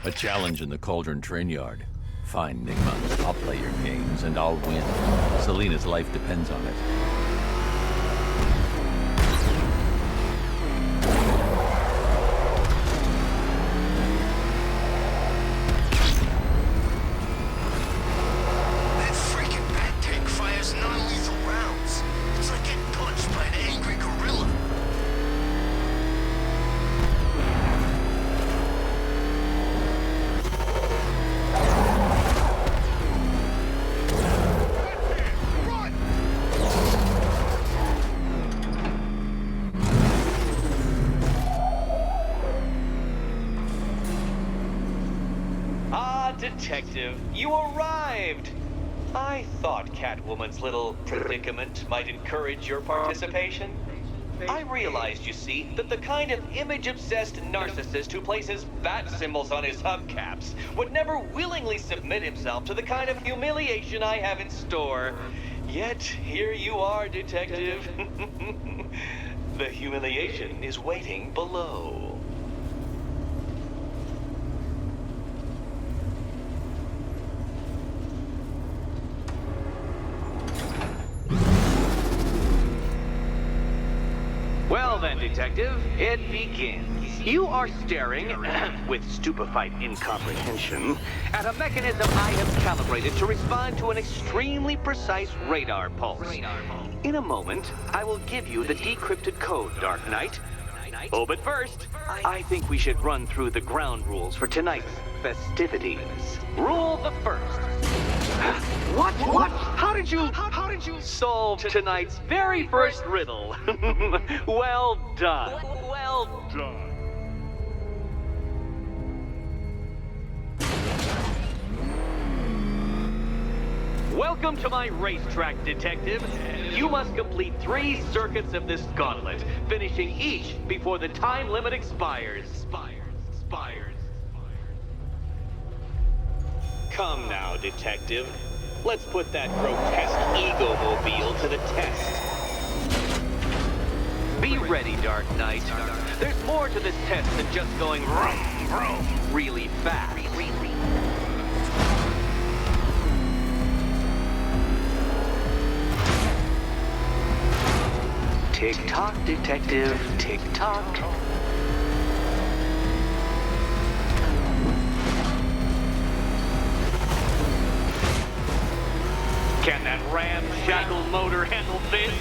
A challenge in the Cauldron Train Yard. Fine, Nigma. I'll play your games, and I'll win. Selena's life depends on it. That freaking bat tank fires non-lethal rounds. It's like getting punched by an angry gorilla. Detective, you arrived! I thought Catwoman's little predicament might encourage your participation. I realized, you see, that the kind of image-obsessed narcissist who places bat symbols on his hubcaps would never willingly submit himself to the kind of humiliation I have in store. Yet, here you are, Detective. The humiliation is waiting below. Well then, Detective, it begins. You are staring, with stupefied incomprehension, at a mechanism I have calibrated to respond to an extremely precise radar pulse. In a moment, I will give you the decrypted code, Dark Knight. Oh, but first, I think we should run through the ground rules for tonight's festivities. Rule the first. What? How did you solve tonight's very first riddle? Well done. Well done. Welcome to my racetrack, Detective. You must complete 3 circuits of this gauntlet, finishing each before the time limit expires. Come now, Detective. Let's put that grotesque ego-mobile to the test. Be ready, Dark Knight. There's more to this test than just going vroom, vroom really fast. Tick-tock, Detective, tick-tock. Can that ramshackle motor handle this?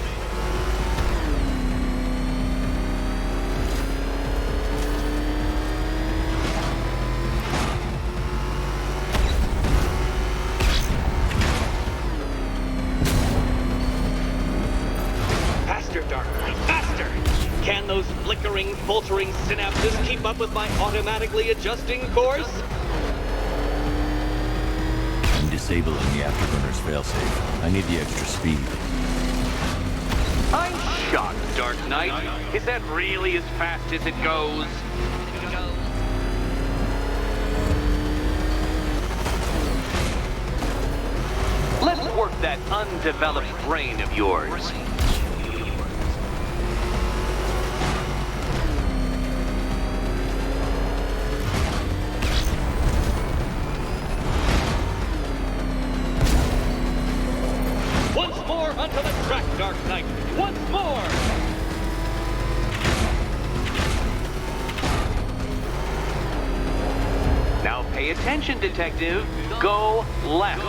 Faster, Dark Knight, faster! Can those flickering, faltering synapses keep up with my automatically adjusting course? Disabling the afterburner's failsafe. I need the extra speed. I'm shocked, Dark Knight. Is that really as fast as it goes? Let's work that undeveloped brain of yours. Onto the track, Dark Knight! Once more! Now pay attention, Detective. Go left.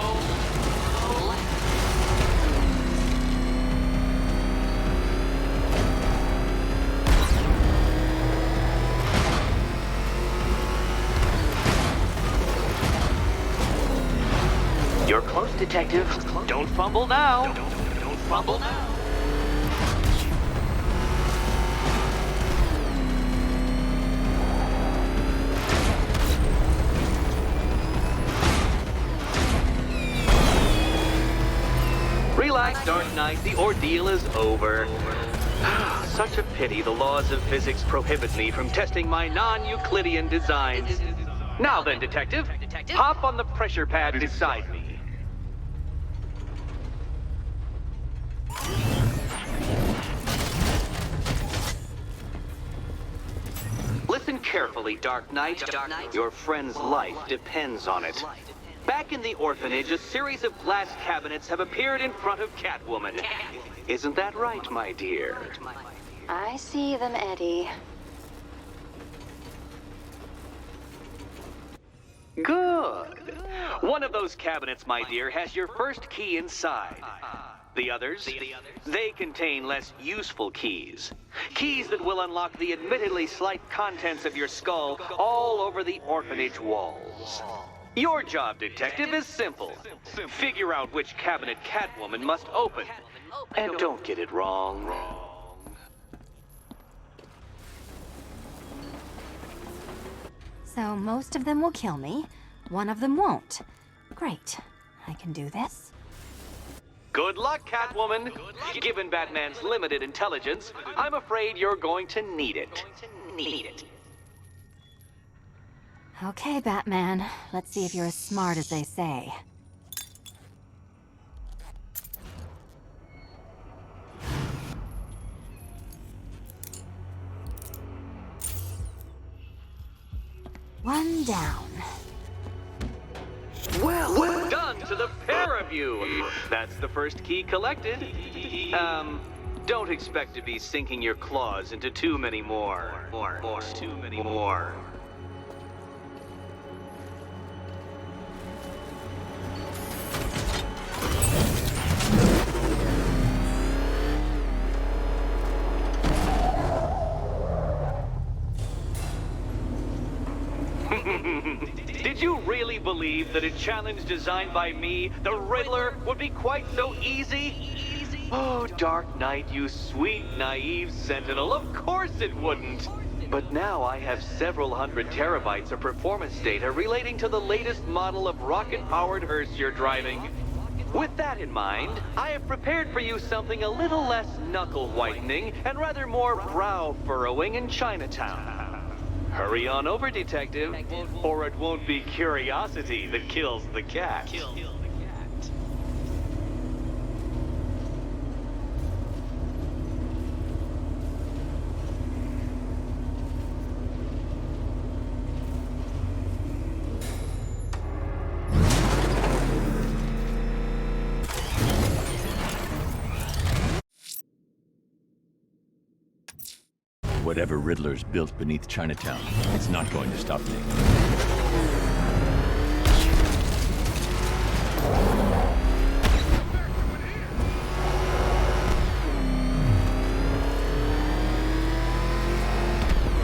You're close, Detective. Don't fumble now. Don't fumble now. Relax, Dark Knight. The ordeal is over. Such a pity the laws of physics prohibit me from testing my non-Euclidean designs. Now then, Detective, hop on the pressure pad beside me. Listen carefully. carefully, Dark Knight. Your friend's life depends on it. Back in the orphanage, a series of glass cabinets have appeared in front of Catwoman. Isn't that right, my dear? I see them, Eddie. Good. One of those cabinets, my dear, has your first key inside. The others? They contain less useful keys. Keys that will unlock the admittedly slight contents of your skull all over the orphanage walls. Your job, Detective, is simple. Figure out which cabinet Catwoman must open. And don't get it wrong. So most of them will kill me. One of them won't. Great. I can do this. Good luck, Catwoman. Given Batman's limited intelligence, I'm afraid you're going to need it. Okay, Batman. Let's see if you're as smart as they say. One down. Well done to the pair of you. That's the first key collected. Don't expect to be sinking your claws into too many more. Too many more. Did you really believe that a challenge designed by me, the Riddler, would be quite so easy? Oh, Dark Knight, you sweet, naive sentinel, of course it wouldn't. But now I have several hundred terabytes of performance data relating to the latest model of rocket-powered hearse you're driving. With that in mind, I have prepared for you something a little less knuckle-whitening and rather more brow-furrowing in Chinatown. Hurry on over, Detective, or it won't be curiosity that kills the cat. Whatever Riddler's built beneath Chinatown, it's not going to stop me.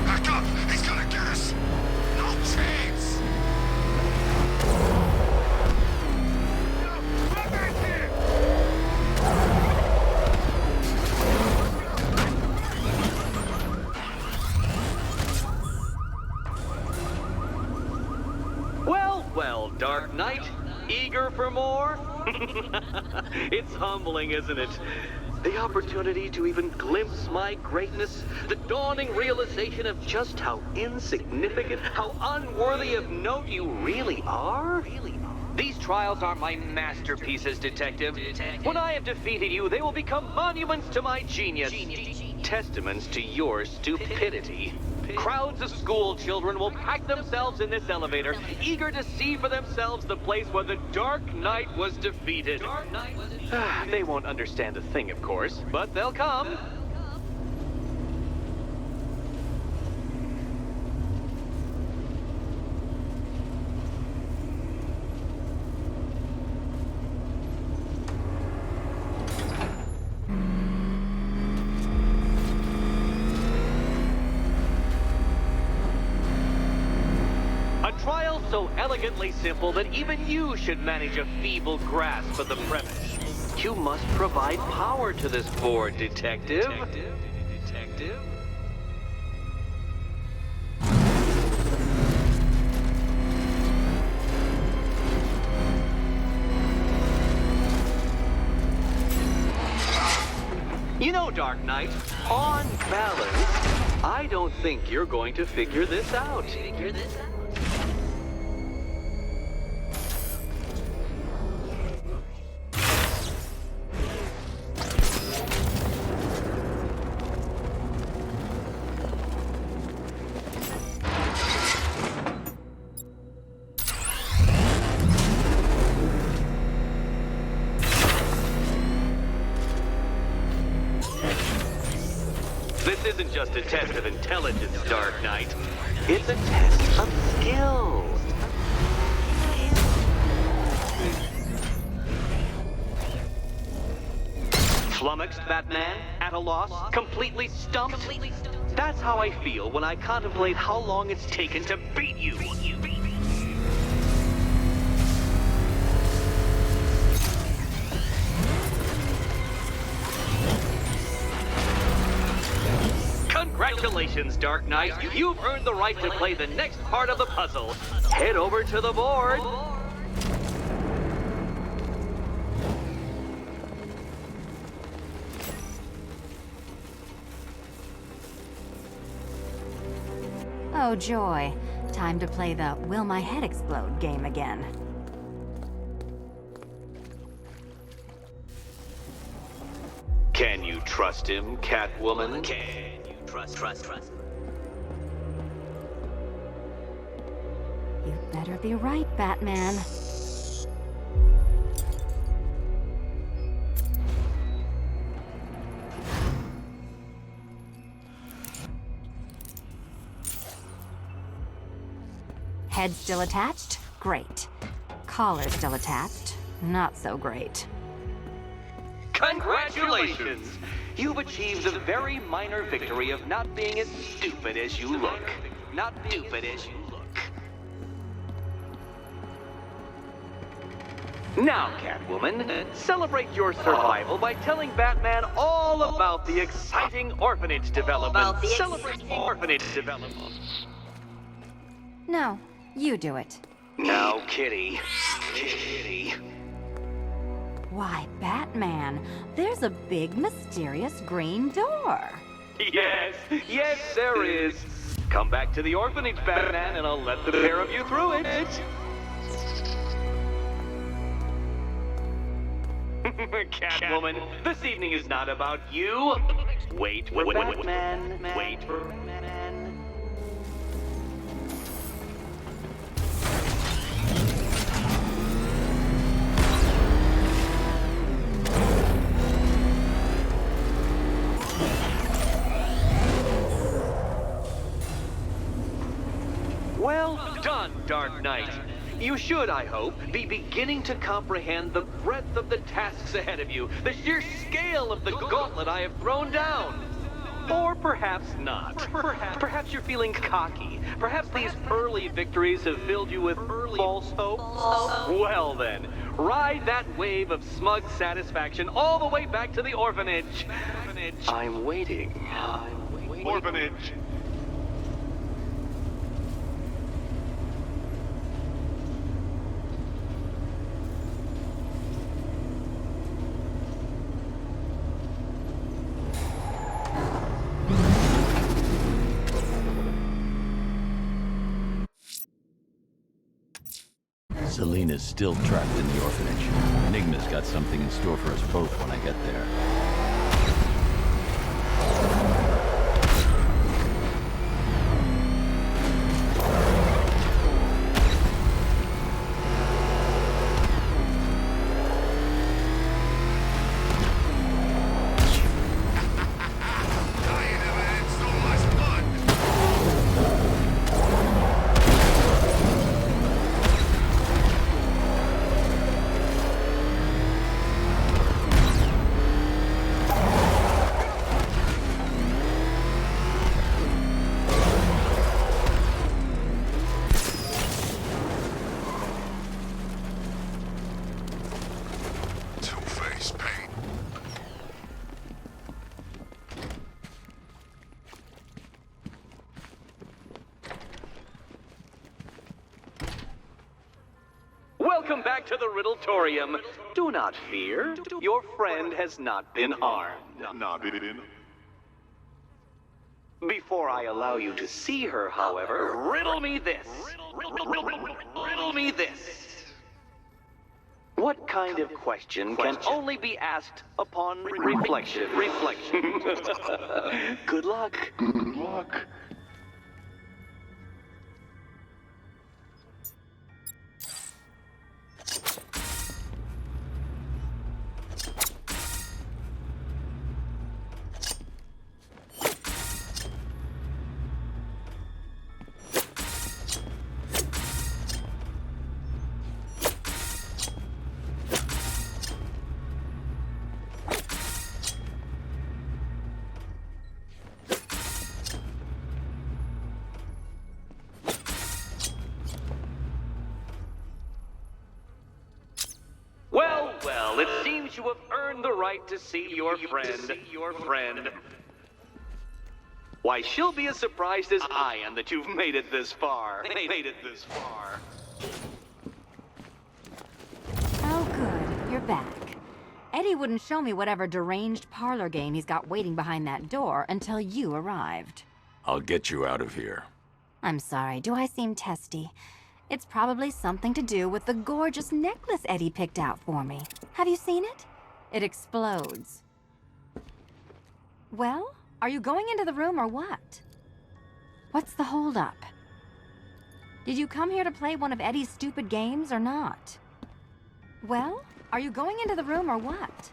Back up! He's gonna get us! No chance! Well, Dark Knight, eager for more? It's humbling, isn't it? The opportunity to even glimpse my greatness, the dawning realization of just how insignificant, how unworthy of note you really are? These trials are my masterpieces, Detective. When I have defeated you, they will become monuments to my genius, testaments to your stupidity. Crowds of school children will pack themselves in this elevator, eager to see for themselves the place where the Dark Knight was defeated. They won't understand a thing, of course, but they'll come. Trial so elegantly simple that even you should manage a feeble grasp of the premise. You must provide power to this board, Detective. You know, Dark Knight, on balance, I don't think you're going to figure this out. isn't just a test of intelligence, Dark Knight. It's a test of skill. Flummoxed, Batman? At a loss? Completely stumped? That's how I feel when I contemplate how long it's taken to beat you. Congratulations, Dark Knight. You've earned the right to play the next part of the puzzle. Head over to the board. Oh, joy. Time to play the Will My Head Explode game again. Can you trust him, Catwoman? Can you trust? You better be right, Batman. Head still attached? Great. Collar still attached? Not so great. Congratulations! You've achieved the very minor victory of not being as stupid as you look. Not stupid as you look. Now, Catwoman, celebrate your survival by telling Batman all about the exciting orphanage development. Celebrate orphanage development. No, you do it. Now, Kitty. Kitty. Why, Batman, there's a big, mysterious green door. Yes, there is. Come back to the orphanage, Batman, and I'll let the pair of you through it. Catwoman, this evening is not about you. Wait for Batman. Wait for Batman. Well done, Dark Knight. You should, I hope, be beginning to comprehend the breadth of the tasks ahead of you, the sheer scale of the gauntlet I have thrown down. Or perhaps not. Perhaps you're feeling cocky. Perhaps these early victories have filled you with false hope. Well then, ride that wave of smug satisfaction all the way back to the orphanage. I'm waiting. Orphanage. Selina's still trapped in the orphanage. Enigma's got something in store for us both when I get there. Welcome back to the Riddletorium. Do not fear. Your friend has not been harmed. Before I allow you to see her, however, riddle me this. Riddle me this. What kind of question can only be asked upon reflection? Good luck. Good luck. have earned the right to see your friend. Why, she'll be as surprised as I am that you've made it this far. Oh, good. You're back. Eddie wouldn't show me whatever deranged parlor game he's got waiting behind that door until you arrived. I'll get you out of here. I'm sorry, do I seem testy? It's probably something to do with the gorgeous necklace Eddie picked out for me. Have you seen it? It explodes. Well, are you going into the room or what? What's the holdup? Did you come here to play one of Eddie's stupid games or not? Well, are you going into the room or what?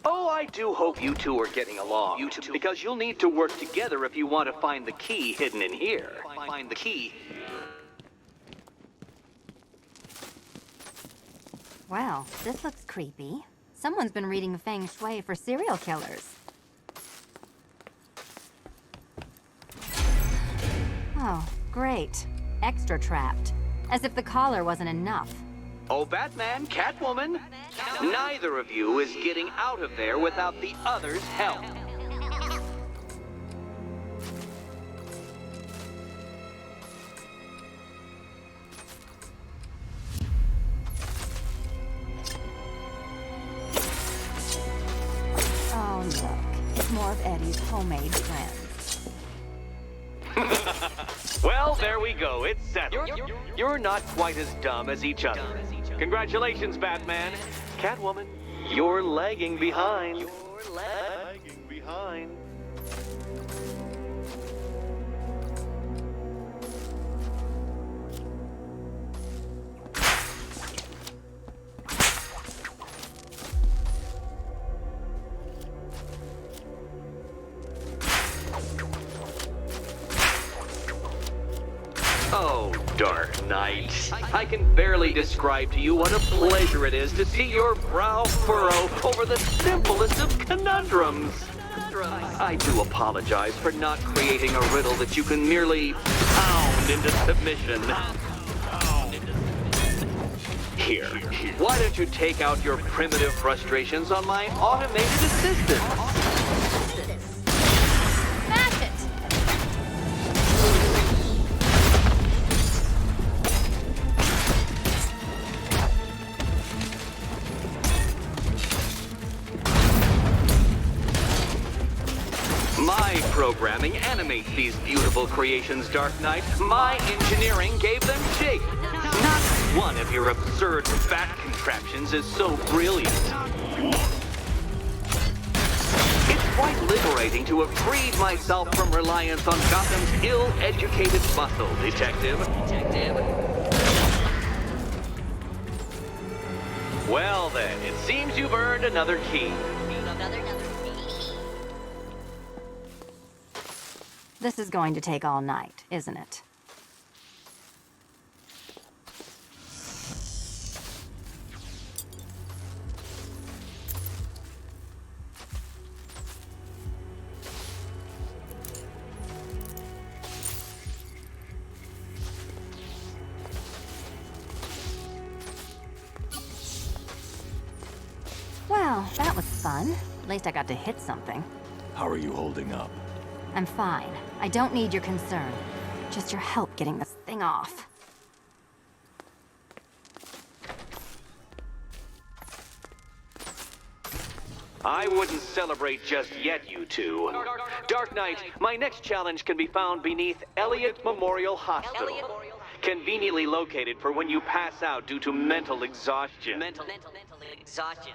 Oh, I do hope you two are getting along. Because you'll need to work together if you want to find the key hidden in here. Find the key. Well, this looks creepy. Someone's been reading Feng Shui for serial killers. Oh, great. Extra trapped. As if the collar wasn't enough. Oh, Batman, Catwoman, neither of you is getting out of there without the other's help. Oh, look. It's more of Eddie's homemade friends. Well, there we go. It's settled. You're not quite as dumb as each other. Congratulations, Batman. Catwoman, you're lagging behind. Oh, Dark Knight. I can barely describe to you what a pleasure it is to see your brow furrow over the simplest of conundrums. I do apologize for not creating a riddle that you can merely pound into submission. Here, why don't you take out your primitive frustrations on my automated assistant? Smash it! My programming animates these beautiful creations, Dark Knight. My engineering gave them shape. Not one of your absurd fat contraptions is so brilliant. It's quite liberating to have freed myself from reliance on Gotham's ill-educated muscle, Detective. Well then, it seems you've earned another key. This is going to take all night, isn't it? Well, that was fun. At least I got to hit something. How are you holding up? I'm fine. I don't need your concern. Just your help getting this thing off. I wouldn't celebrate just yet, you two. Dark Knight, my next challenge can be found beneath Elliott Memorial Hospital. Conveniently located for when you pass out due to mental exhaustion. Mental exhaustion.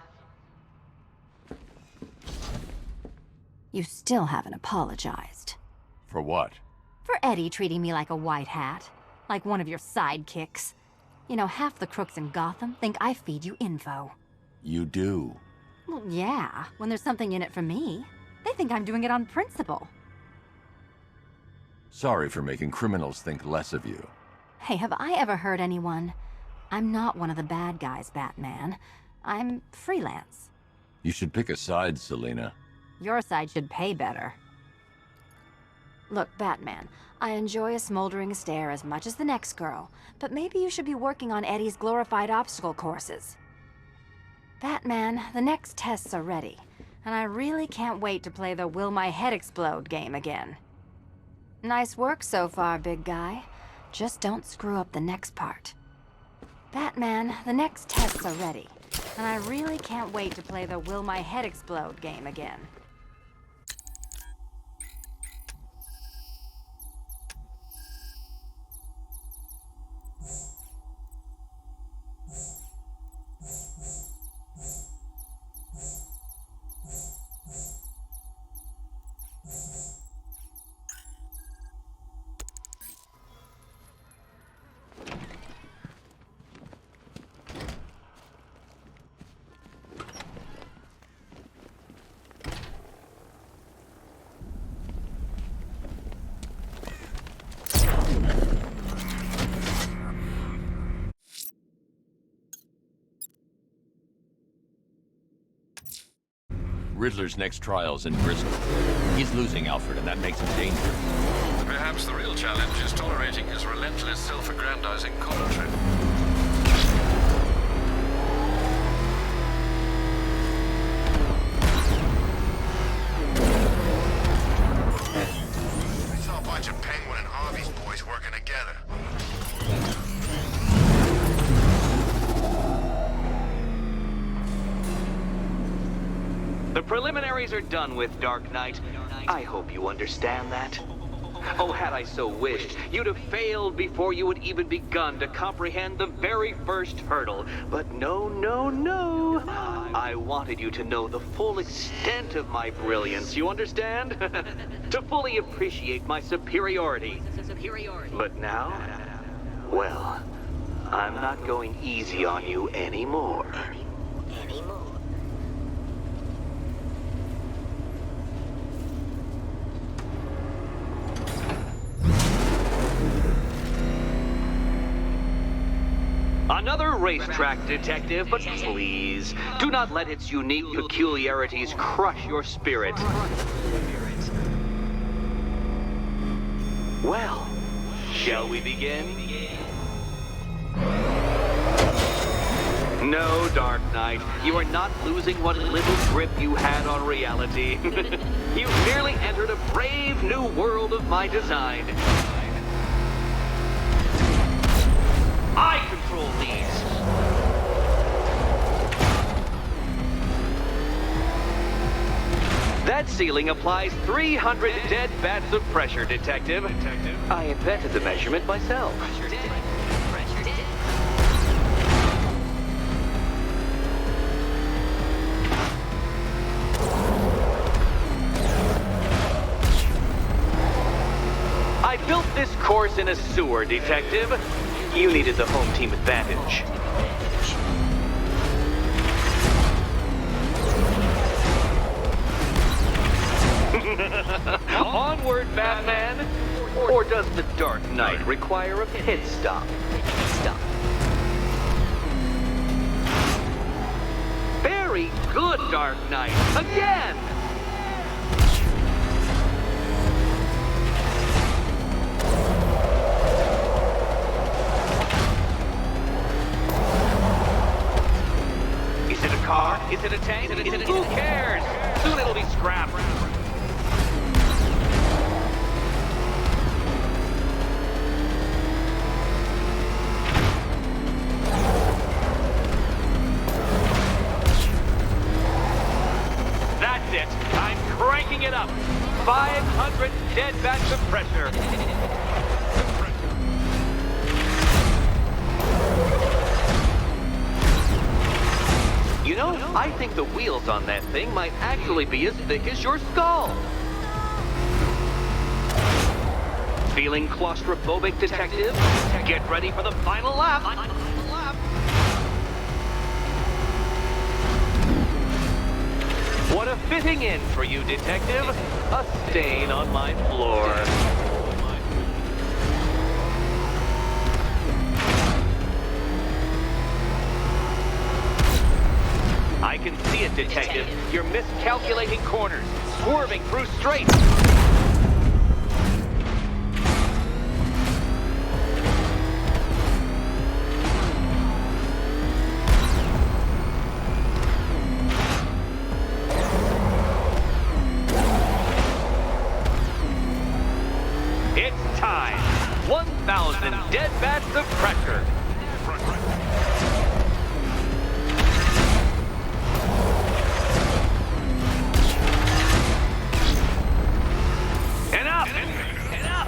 You still haven't apologized. For what? For Eddie treating me like a white hat. Like one of your sidekicks. You know, half the crooks in Gotham think I feed you info. You do. Well, yeah, when there's something in it for me. They think I'm doing it on principle. Sorry for making criminals think less of you. Hey, have I ever hurt anyone? I'm not one of the bad guys, Batman. I'm freelance. You should pick a side, Selina. Your side should pay better. Look, Batman, I enjoy a smoldering stare as much as the next girl, but maybe you should be working on Eddie's glorified obstacle courses. Batman, the next tests are ready, and I really can't wait to play the Will My Head Explode game again. Nice work so far, big guy. Just don't screw up the next part. Batman, the next tests are ready, and I really can't wait to play the Will My Head Explode game again. Riddler's next trial's in Bristol. He's losing Alfred, and that makes him dangerous. Perhaps the real challenge is tolerating his relentless self-aggrandizing commentary. I saw a bunch of Penguin and Harvey's boys working together. The preliminaries are done with, Dark Knight. I hope you understand that. Oh, had I so wished, you'd have failed before you had even begun to comprehend the very first hurdle. But no, no, no. I wanted you to know the full extent of my brilliance, you understand? To fully appreciate my superiority. But now, well, I'm not going easy on you anymore. Another racetrack, detective, but please, do not let its unique peculiarities crush your spirit. Well, shall we begin? No, Dark Knight, you are not losing what little grip you had on reality. You've merely entered a brave new world of my design. I control these. That ceiling applies 300 dead bats of pressure, Detective. I invented the measurement myself. I built this course in a sewer, Detective. You needed the home team advantage. Onward, Batman! Or does the Dark Knight require a pit stop? Very good, Dark Knight! Again! Is it a car? Is it a tank? Who cares? Soon it'll be scrapped. That's it. I'm cranking it up. 500 dead bats of pressure. You know, I think the wheels on that thing might actually be as thick as your skull. Feeling claustrophobic, Detective? Get ready for the final lap. What a fitting in for you, Detective. A stain on my floor. I can see it, Detective. You're miscalculating corners, swerving through straights.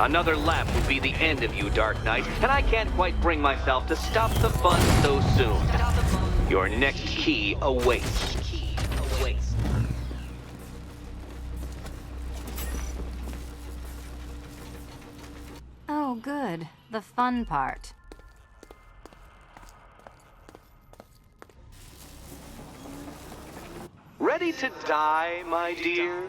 Another lap would be the end of you, Dark Knight, and I can't quite bring myself to stop the fun so soon. Your next key awaits. Oh, good. The fun part. Ready to die, my dear?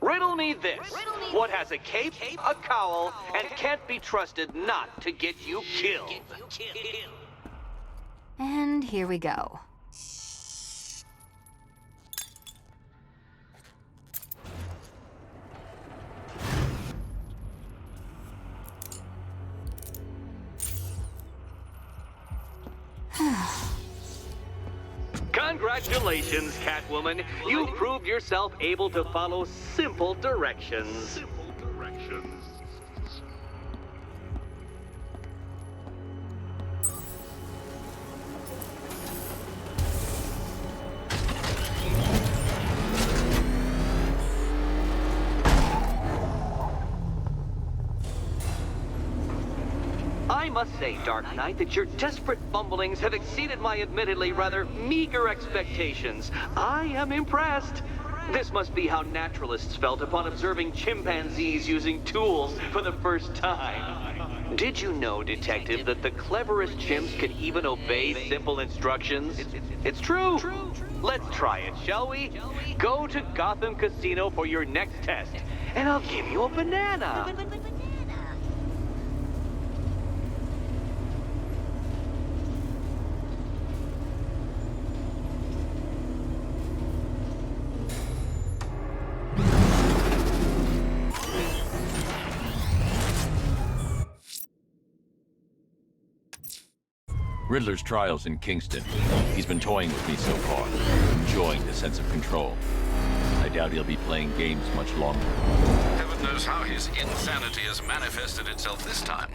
Riddle me this. What has a cape, a cowl, and can't be trusted not to get you killed? And here we go. Congratulations, Catwoman. You proved yourself able to follow simple directions. I must say, Dark Knight, that your desperate fumblings have exceeded my admittedly rather meager expectations. I am impressed. This must be how naturalists felt upon observing chimpanzees using tools for the first time. Did you know, Detective, that the cleverest chimps can even obey simple instructions? It's true. Let's try it, shall we? Go to Gotham Casino for your next test, and I'll give you a banana. Riddler's trial's in Kingston. He's been toying with me so far, enjoying the sense of control. I doubt he'll be playing games much longer. Heaven knows how his insanity has manifested itself this time.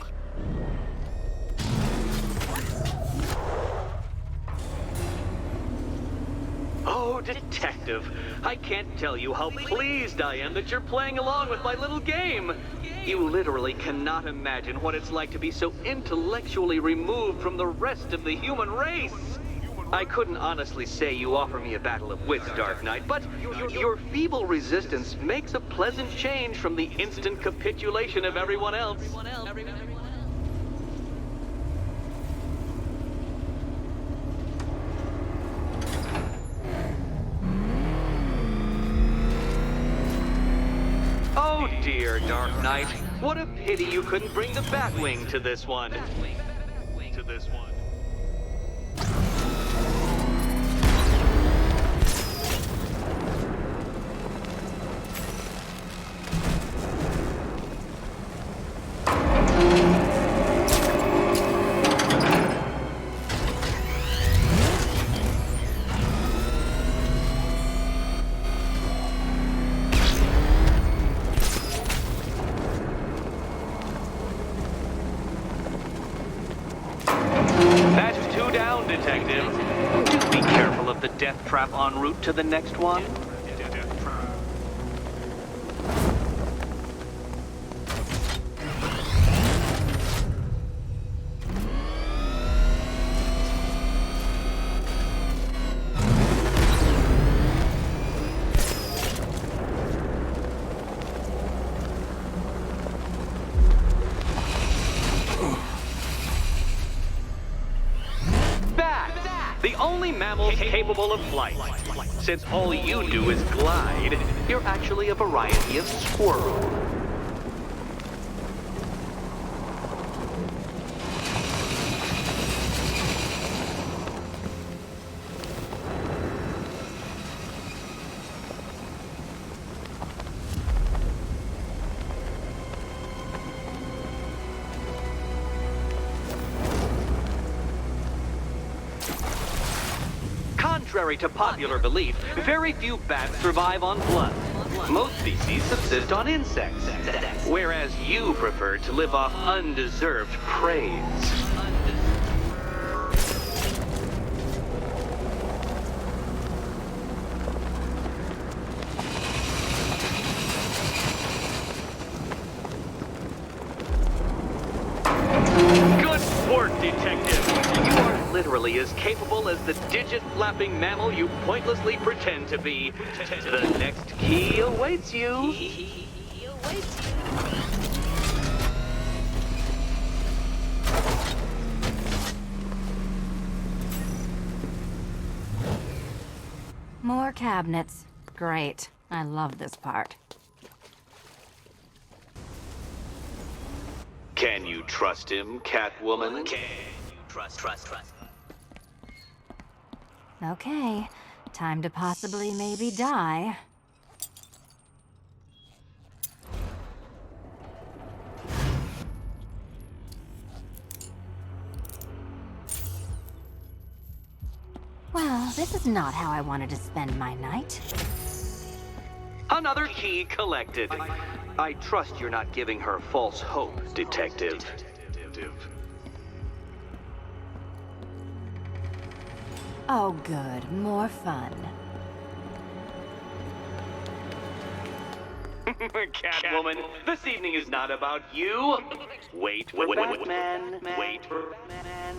Oh, Detective, I can't tell you how pleased I am that you're playing along with my little game. You literally cannot imagine what it's like to be so intellectually removed from the rest of the human race. I couldn't honestly say you offer me a battle of wits, Dark Knight, but your feeble resistance makes a pleasant change from the instant capitulation of everyone else. Oh dear, Dark Knight. What a pity you couldn't bring the Batwing to this one. That's two down, Detective. Do be careful of the death trap en route to the next one. The only mammal capable of flight. Since all you do is glide, you're actually a variety of squirrel. Contrary to popular belief, very few bats survive on blood. Most species subsist on insects, whereas you prefer to live off undeserved praise. work, Detective. You are literally as capable as the digit-flapping mammal you pointlessly pretend to be. The next key awaits you. More cabinets. Great. I love this part. Can you trust him, Catwoman? Can you trust? Okay. Time to possibly maybe die. Well, this is not how I wanted to spend my night. Another key collected. I trust you're not giving her false hope, Detective. Oh, good. More fun. Catwoman, this evening is not about you. Wait for Batman. Wait for Batman.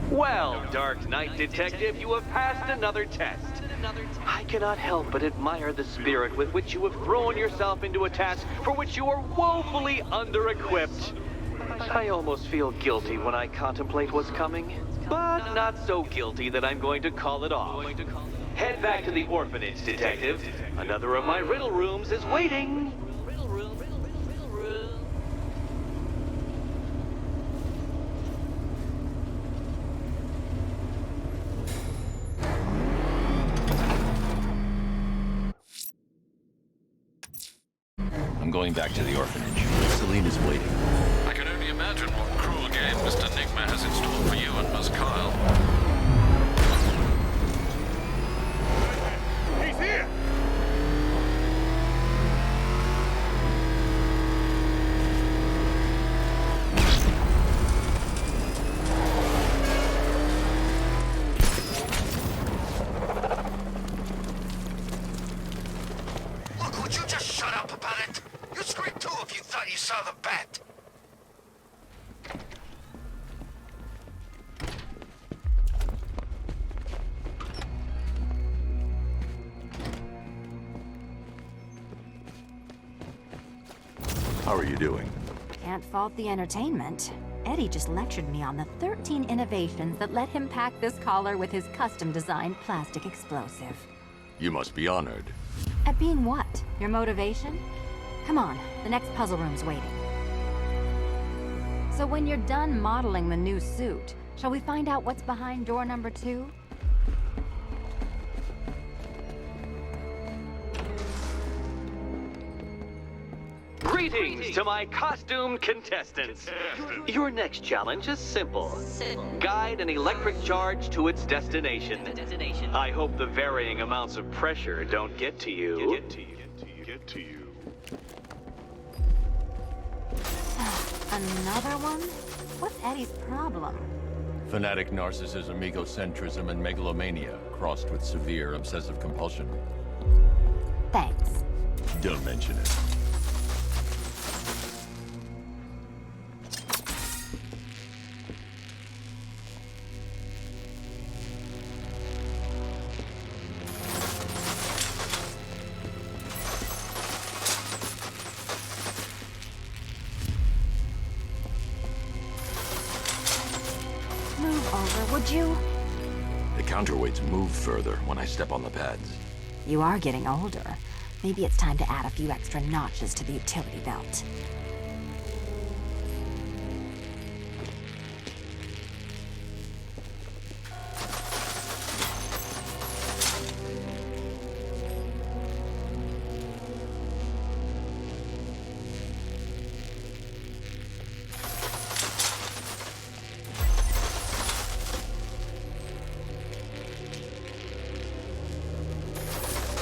Well, Dark Knight Detective, you have passed another test. I cannot help but admire the spirit with which you have thrown yourself into a task for which you are woefully under-equipped. I almost feel guilty when I contemplate what's coming, but not so guilty that I'm going to call it off. Head back to the orphanage, Detective. Another of my riddle rooms is waiting. I'm going back to the orphanage. Celine is waiting. I can only imagine what cruel game Mr. Nigma has in store for you and Miss Kyle. He's here! Look, would you just shut up about it? You'd scream too if you thought you saw the bat. How are you doing? Can't fault the entertainment. Eddie just lectured me on the 13 innovations that let him pack this collar with his custom-designed plastic explosive. You must be honored. At being what? Your motivation? Come on, the next puzzle room's waiting. So when you're done modeling the new suit, shall we find out what's behind door number 2? Greetings to my costumed contestants. Your next challenge is simple. Guide an electric charge to its destination. I hope the varying amounts of pressure don't get to you. Another one? What's Eddie's problem? Fanatic narcissism, egocentrism, and megalomania, crossed with severe obsessive compulsion. Thanks. Don't mention it. Move over, would you? The counterweights move further when I step on the pads. You are getting older. Maybe it's time to add a few extra notches to the utility belt.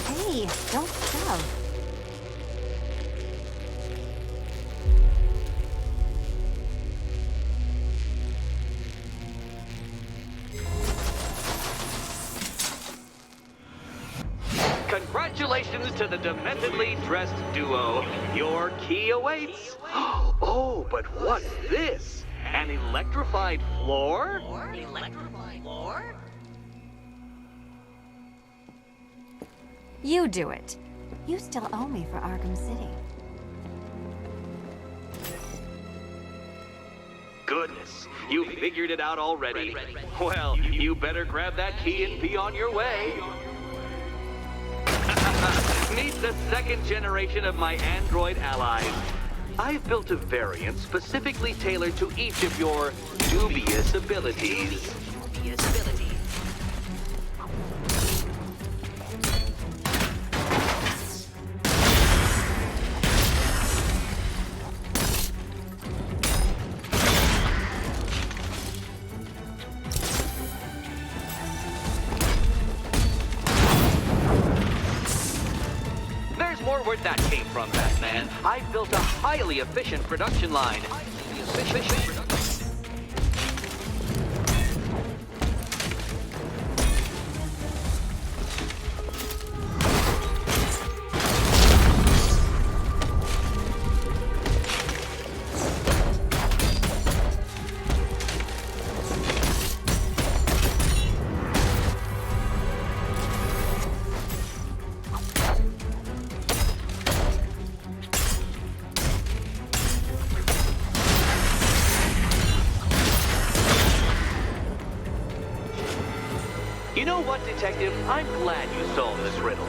Hey, don't shove. to the dementedly dressed duo. Your key awaits. Oh, but what's this? An electrified floor? Electrified floor? You do it. You still owe me for Arkham City. Goodness, you figured it out already. Well, you better grab that key and be on your way. Meet the second generation of my android allies. I've built a variant specifically tailored to each of your dubious abilities. There's more where that came from, Batman. I've built a highly efficient production line. You know what, Detective? I'm glad you solved this riddle.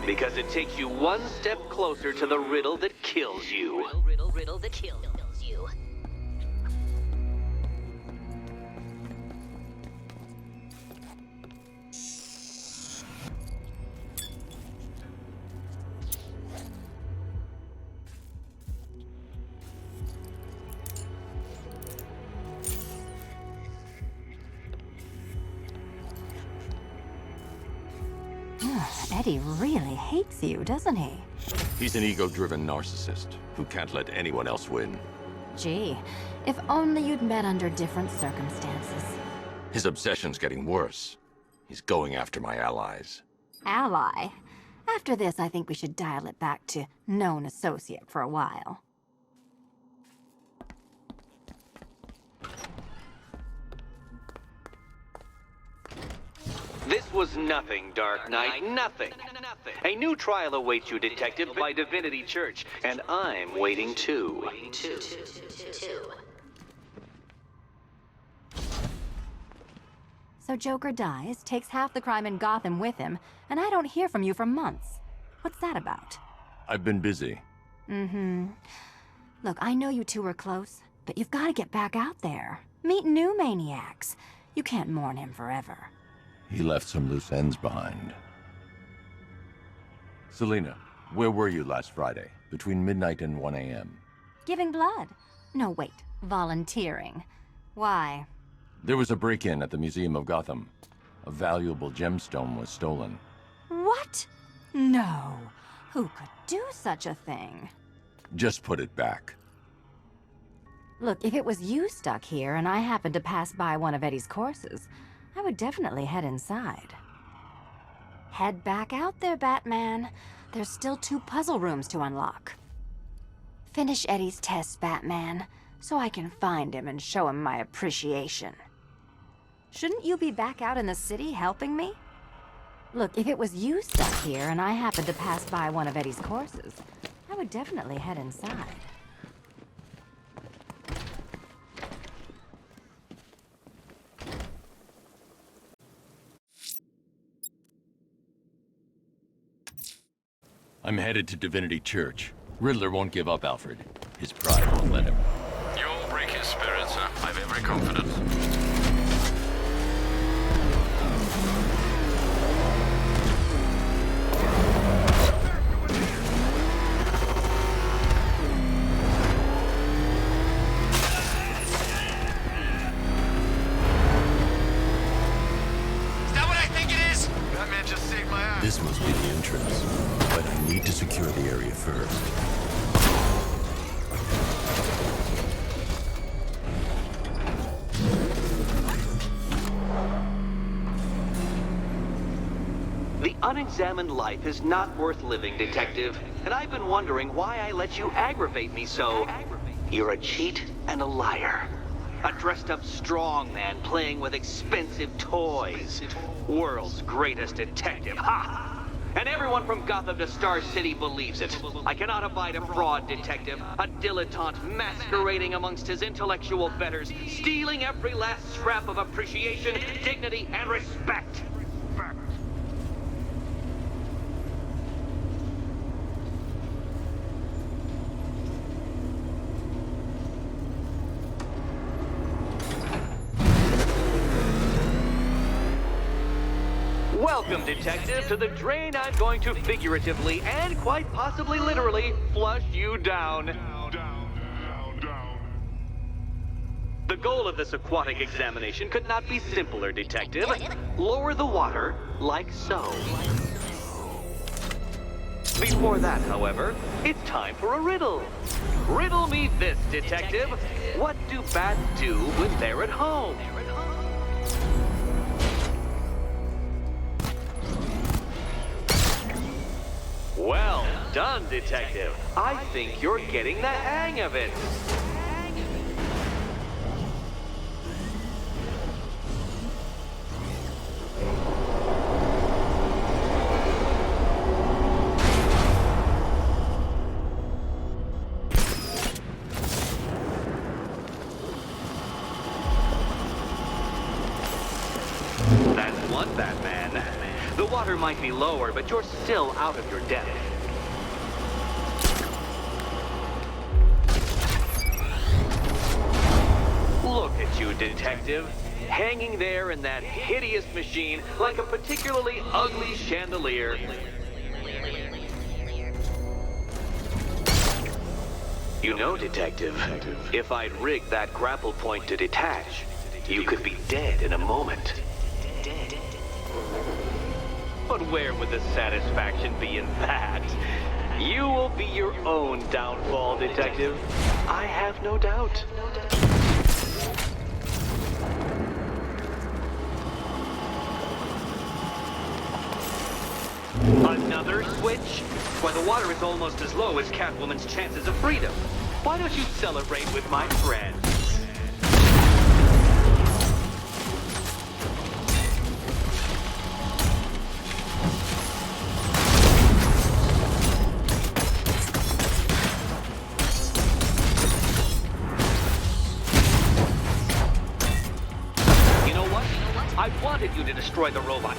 Because it takes you one step closer to the riddle that kills you. Riddle that kills you. Eddie really hates you, doesn't he? He's an ego-driven narcissist who can't let anyone else win. Gee, if only you'd met under different circumstances. His obsession's getting worse. He's going after my allies. Ally? After this, I think we should dial it back to known associate for a while. This was nothing, Dark Knight, nothing. A new trial awaits you, Detective, by Divinity Church, and I'm waiting too. So Joker dies, takes half the crime in Gotham with him, and I don't hear from you for months. What's that about? I've been busy. Look, I know you two are close, but you've got to get back out there. Meet new maniacs. You can't mourn him forever. He left some loose ends behind. Selina, where were you last Friday, between midnight and 1 a.m.? Giving blood. No, wait. Volunteering. Why? There was a break-in at the Museum of Gotham. A valuable gemstone was stolen. What? No. Who could do such a thing? Just put it back. Look, if it was you stuck here and I happened to pass by one of Eddie's courses, I would definitely head inside. Head back out there, Batman. There's still 2 puzzle rooms to unlock. Finish Eddie's tests, Batman, so I can find him and show him my appreciation. Shouldn't you be back out in the city helping me? Look, if it was you stuck here and I happened to pass by one of Eddie's courses, I would definitely head inside. I'm headed to Divinity Church. Riddler won't give up, Alfred. His pride won't let him. You'll break his spirit, sir. I've every confidence. Is that what I think it is? That man just saved my ass. This must be the entrance, but I need to secure the area first. The Unexamined life is not worth living, Detective. And I've been wondering why I let you aggravate me so. You're a cheat and a liar. A dressed-up strongman playing with expensive toys. World's greatest detective, ha! And everyone from Gotham to Star City believes it. I cannot abide a fraud detective, a dilettante masquerading amongst his intellectual betters, stealing every last scrap of appreciation, dignity, and respect. Welcome, Detective, to the drain I'm going to figuratively and quite possibly literally flush you down. The goal of this aquatic examination could not be simpler, Detective. Lower the water, like so. Before that, however, it's time for a riddle. Riddle me this, Detective. What do bats do when they're at home? Well done, Detective. I think you're getting the hang of it. That's one, Batman. The water might be lower, but you're still out of your depth. Look at you, Detective. Hanging there in that hideous machine like a particularly ugly chandelier. You know, Detective, if I'd rigged that grapple point to detach, you could be dead in a moment. But where would the satisfaction be in that? You will be your own downfall, Detective. I have no doubt. Another switch? Why, the water is almost as low as Catwoman's chances of freedom. Why don't you celebrate with my friends? You know what? I wanted you to destroy the robot.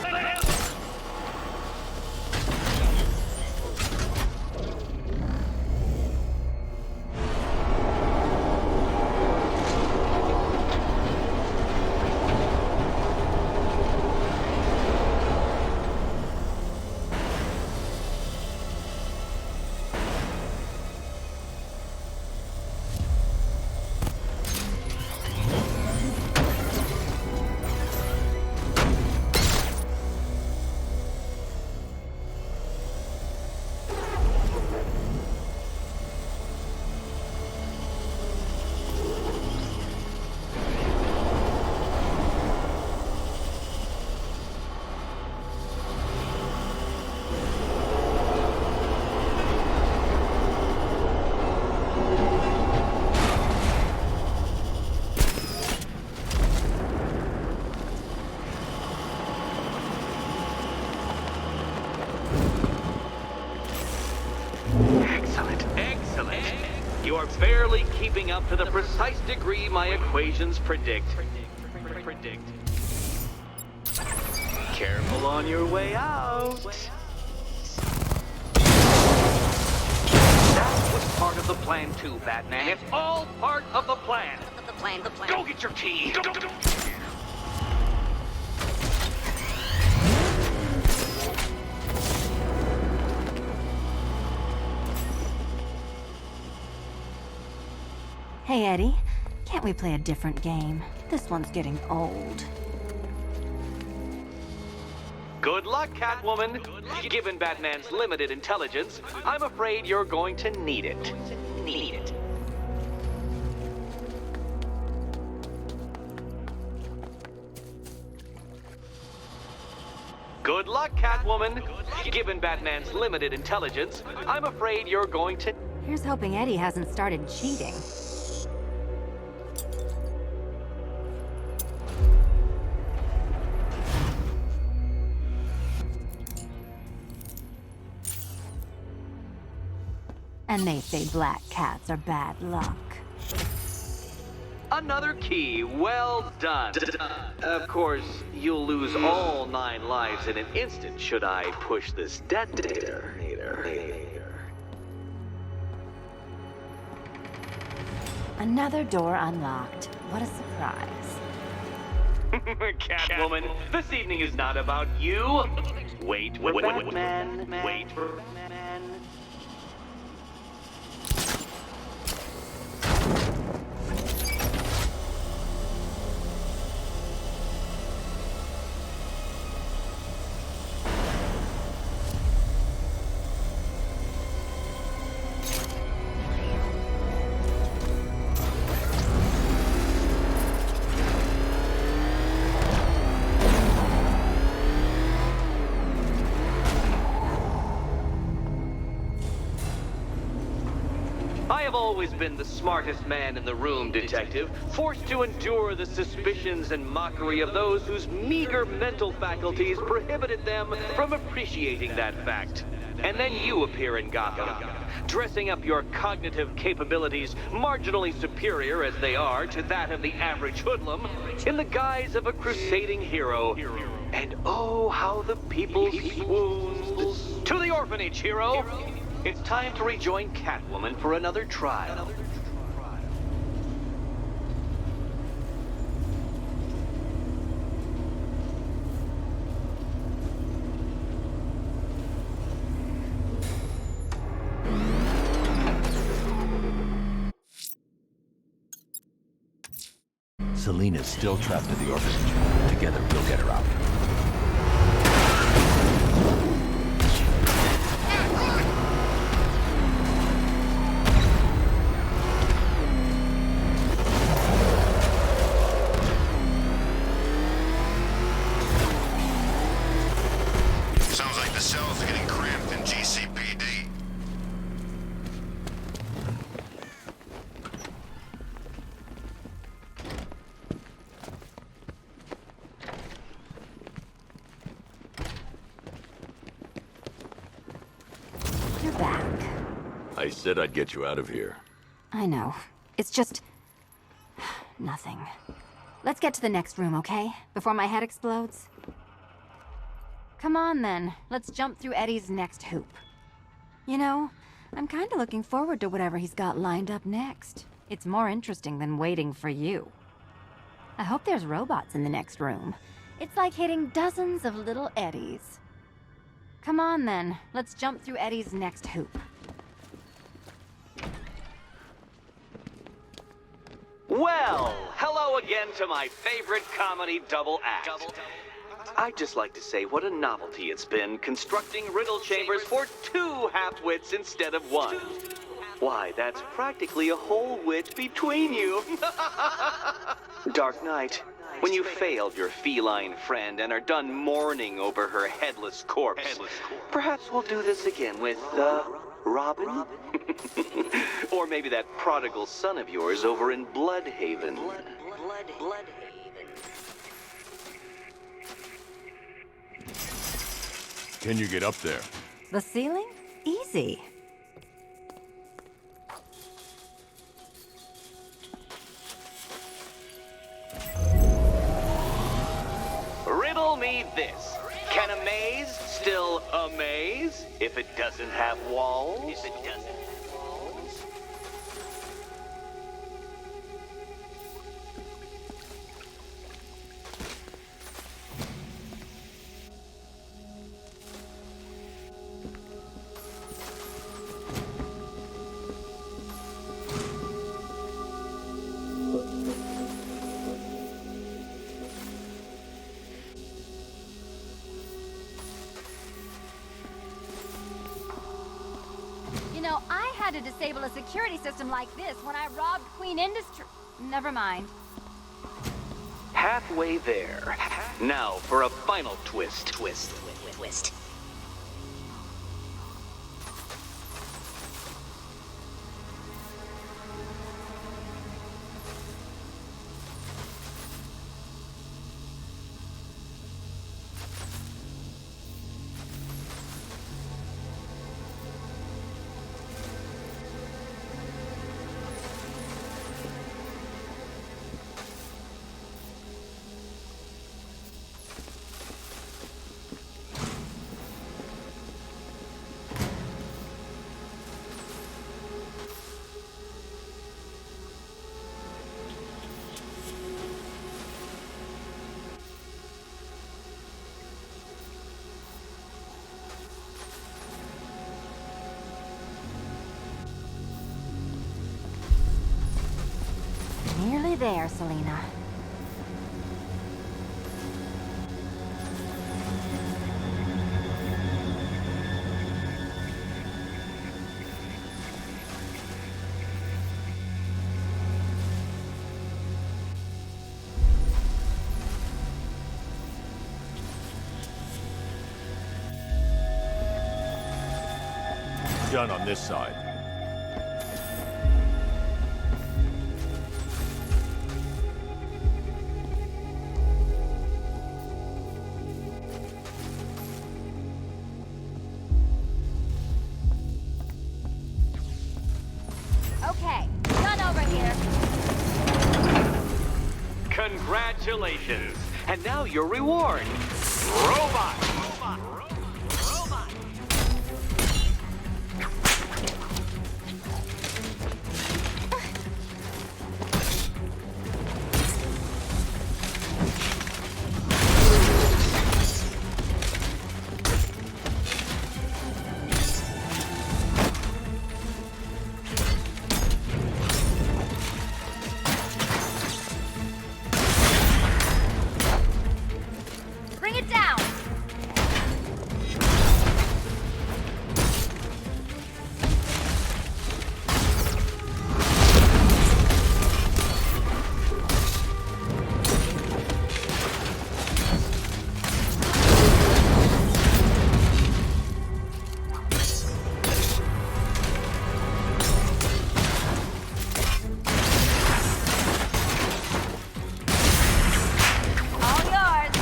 You are barely keeping up to the precise degree my equations predict. Careful on your way out. That was part of the plan too, Batman. It's all part of the plan. The plan. Go get your key. Go. Hey, Eddie. Can't we play a different game? This one's getting old. Good luck, Catwoman. Given Batman's limited intelligence, I'm afraid you're going to need it. Good luck, Catwoman. Given Batman's limited intelligence, I'm afraid you're going to... Here's hoping Eddie hasn't started cheating. And they say black cats are bad luck. Another key. Well done. Of course, you'll lose all 9 lives in an instant should I push this detonator. Another door unlocked. What a surprise. Catwoman, this evening is not about you. Wait for Batman. Wait for Batman. I have always been the smartest man in the room, Detective, forced to endure the suspicions and mockery of those whose meager mental faculties prohibited them from appreciating that fact. And then you appear in Gotham, dressing up your cognitive capabilities marginally superior as they are to that of the average hoodlum, in the guise of a crusading hero. And oh, how the people swoons. To the orphanage, hero! It's time to rejoin Catwoman for another trial. Selina's still trapped at the orphanage. Together, we'll get her out. Sounds like the cells are getting cramped in GCPD. You're back. I said I'd get you out of here. I know. It's just... nothing. Let's get to the next room, okay? Before my head explodes. Come on, then. Let's jump through Eddie's next hoop. You know, I'm kind of looking forward to whatever he's got lined up next. It's more interesting than waiting for you. I hope there's robots in the next room. It's like hitting dozens of little Eddies. Come on, then. Let's jump through Eddie's next hoop. Well, hello again to my favorite comedy double act. I'd just like to say what a novelty it's been constructing riddle chambers for 2 half-wits instead of 1. Why, that's practically a whole wit between you. Dark Knight, when you failed your feline friend and are done mourning over her headless corpse, perhaps we'll do this again with, Robin? Or maybe that prodigal son of yours over in Bloodhaven. Bloodhaven. Can you get up there? The ceiling? Easy. Riddle me this. Can a maze still amaze if it doesn't have walls? You know, I had to disable a security system like this when I robbed Queen Industry. Never mind. halfway there. Now for a final twist. Twist. Nearly there, Selena. Done on this side. Okay, done over here. Congratulations! And now your reward. Robot! Bring it down! All yours!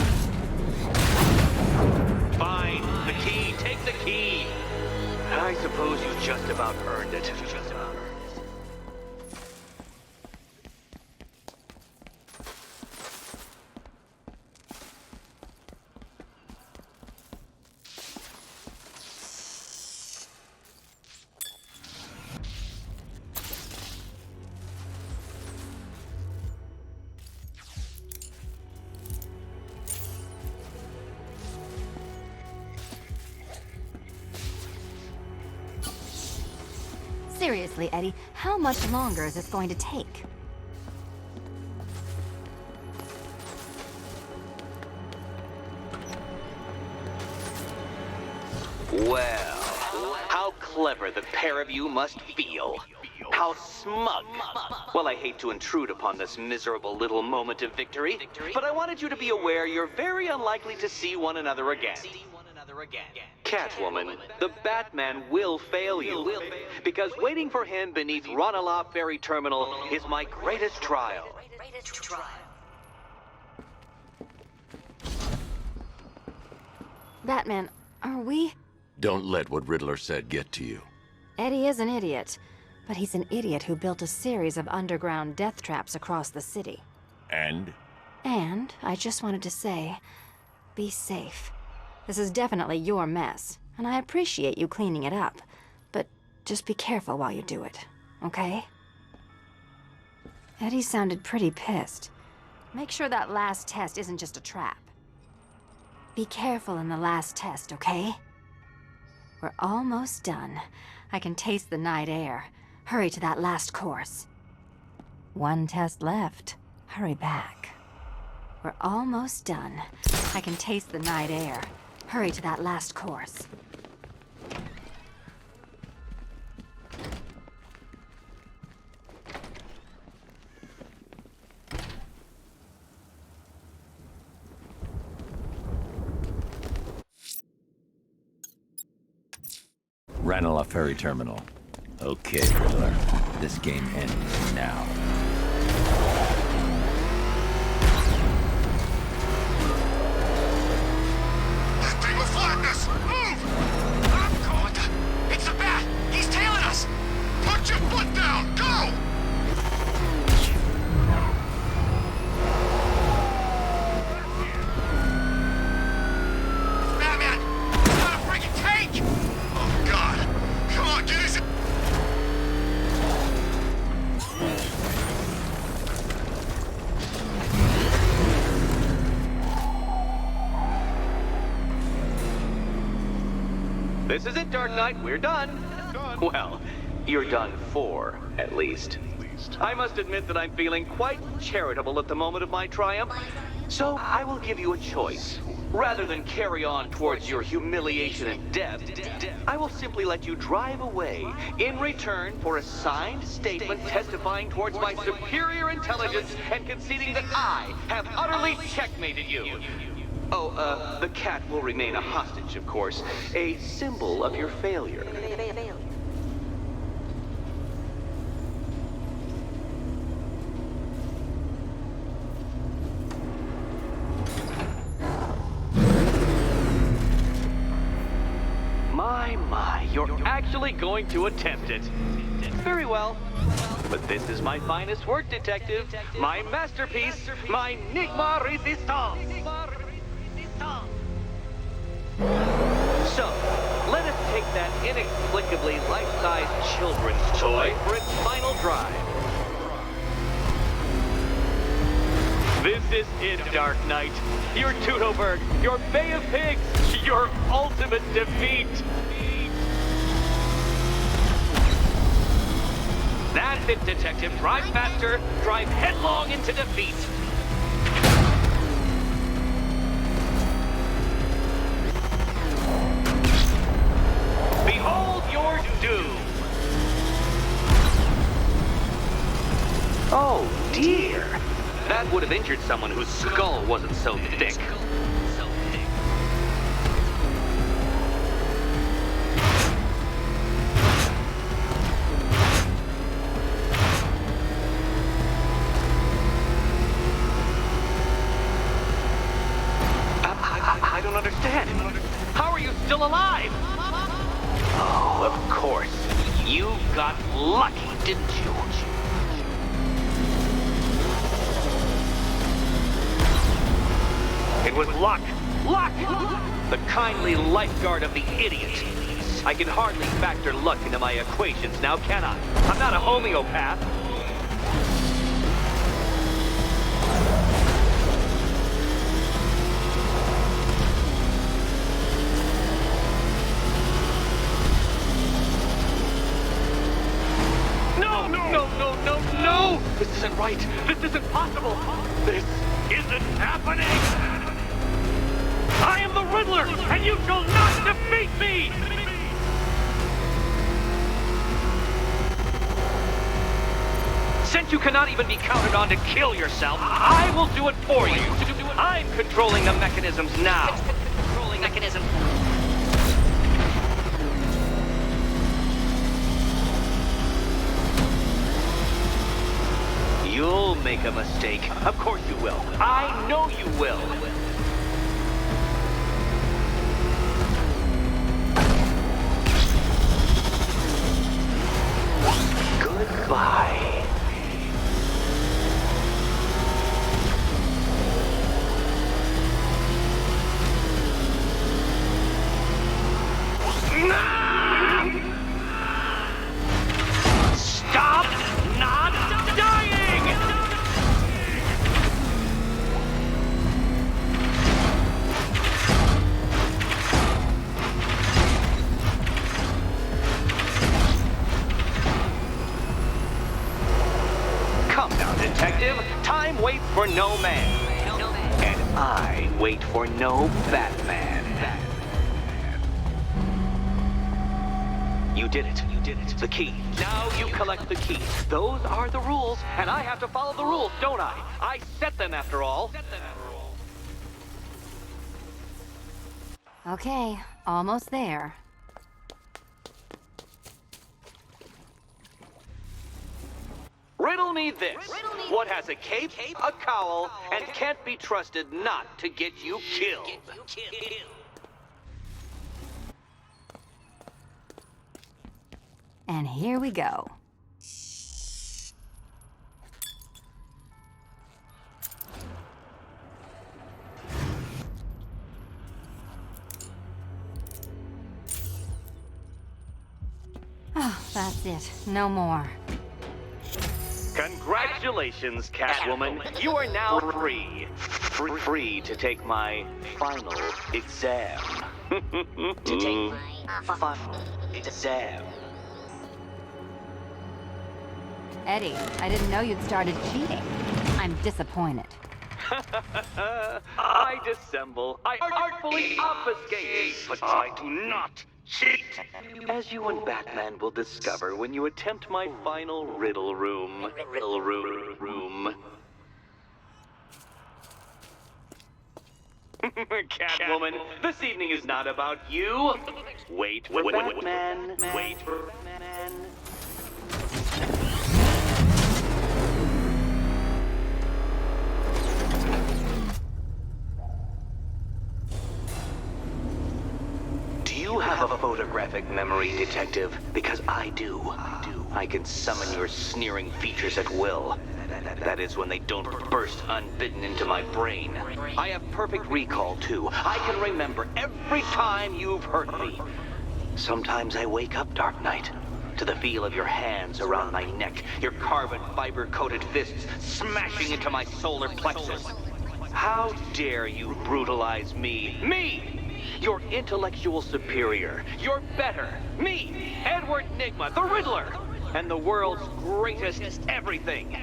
Fine. The key. Take the key. I suppose you just about earned it. Seriously, Eddie, how much longer is this going to take? Well, how clever the pair of you must feel. How smug. Well, I hate to intrude upon this miserable little moment of victory, but I wanted you to be aware you're very unlikely to see one another again. Catwoman, the Batman will fail you, because waiting for him beneath Ranelagh Ferry Terminal is my greatest trial. Batman, are we? Don't let what Riddler said get to you. Eddie is an idiot, but he's an idiot who built a series of underground death traps across the city. And? And I just wanted to say, be safe. This is definitely your mess, and I appreciate you cleaning it up, but just be careful while you do it, okay? Eddie sounded pretty pissed. Make sure that last test isn't just a trap. Be careful in the last test, okay? We're almost done. I can taste the night air. Hurry to that last course. One test left. Hurry back. We're almost done. I can taste the night air. Hurry to that last course. Ranelagh Ferry Terminal. Okay, Riddler. This game ends now. That thing will flatten us! Move! I'm caught! It's a bat! He's tailing us! Put your foot down! Go! Batman! It's not a freaking tank! Oh, God! Come on, get us... This is it, Dark Knight. We're done. Well, you're done for, at least. I must admit that I'm feeling quite charitable at the moment of my triumph. So I will give you a choice. Rather than carry on towards your humiliation and death, I will simply let you drive away in return for a signed statement testifying towards my superior intelligence and conceding that I have utterly checkmated you. Oh, the cat will remain a hostage, of course. A symbol of your failure. My, you're actually going to attempt it. Very well. But this is my finest work, Detective. My masterpiece, my Enigma Resistance. So, let us take that inexplicably life-sized children's toy for its final drive. This is it, Dark Knight. Your Tudoberg, your Bay of Pigs, your ultimate defeat. That's it, Detective. Drive faster, drive headlong into defeat. Behold your doom. Oh, dear. That would have injured someone whose skull wasn't so thick. I don't understand. How are you still alive? Oh, of course. You got lucky, didn't you? It was luck. Luck! The kindly lifeguard of the idiot. I can hardly factor luck into my equations now, can I? I'm not a homeopath. No! This isn't right. This isn't possible. This isn't happening. I am the Riddler, and you shall not defeat me! Since you cannot even be counted on to kill yourself, I will do it for you. I'm controlling the mechanisms now. Controlling mechanism. You'll make a mistake. Of course you will. I know you will. Goodbye. Stop not dying! Come now, Detective. Time waits for no man. And I wait for no Batman. You did it. You did it. The key. Now you collect the key. Those are the rules, and I have to follow the rules, don't I? I set them after all. Okay, almost there. What has a cape, a cowl, and can't be trusted not to get you killed? And here we go. Oh, that's it. No more. Congratulations, Catwoman. You are now free. Free to take my final exam. To take my Final exam. Eddie, I didn't know you'd started cheating. I'm disappointed. I dissemble. I artfully obfuscate. But I do not cheat. As you and Batman will discover when you attempt my final riddle room. Riddle room. Catwoman, this evening is not about you. Wait for Batman. Wait for Batman. Do you have a photographic memory, Detective? Because I do. I can summon your sneering features at will. That is when they don't burst unbidden into my brain. I have perfect recall, too. I can remember every time you've hurt me. Sometimes I wake up, Dark Knight, to the feel of your hands around my neck, your carbon fiber-coated fists smashing into my solar plexus. How dare you brutalize me? Me! Your intellectual superior. You're better. Me, Edward Nygma, the Riddler, and the world's greatest everything.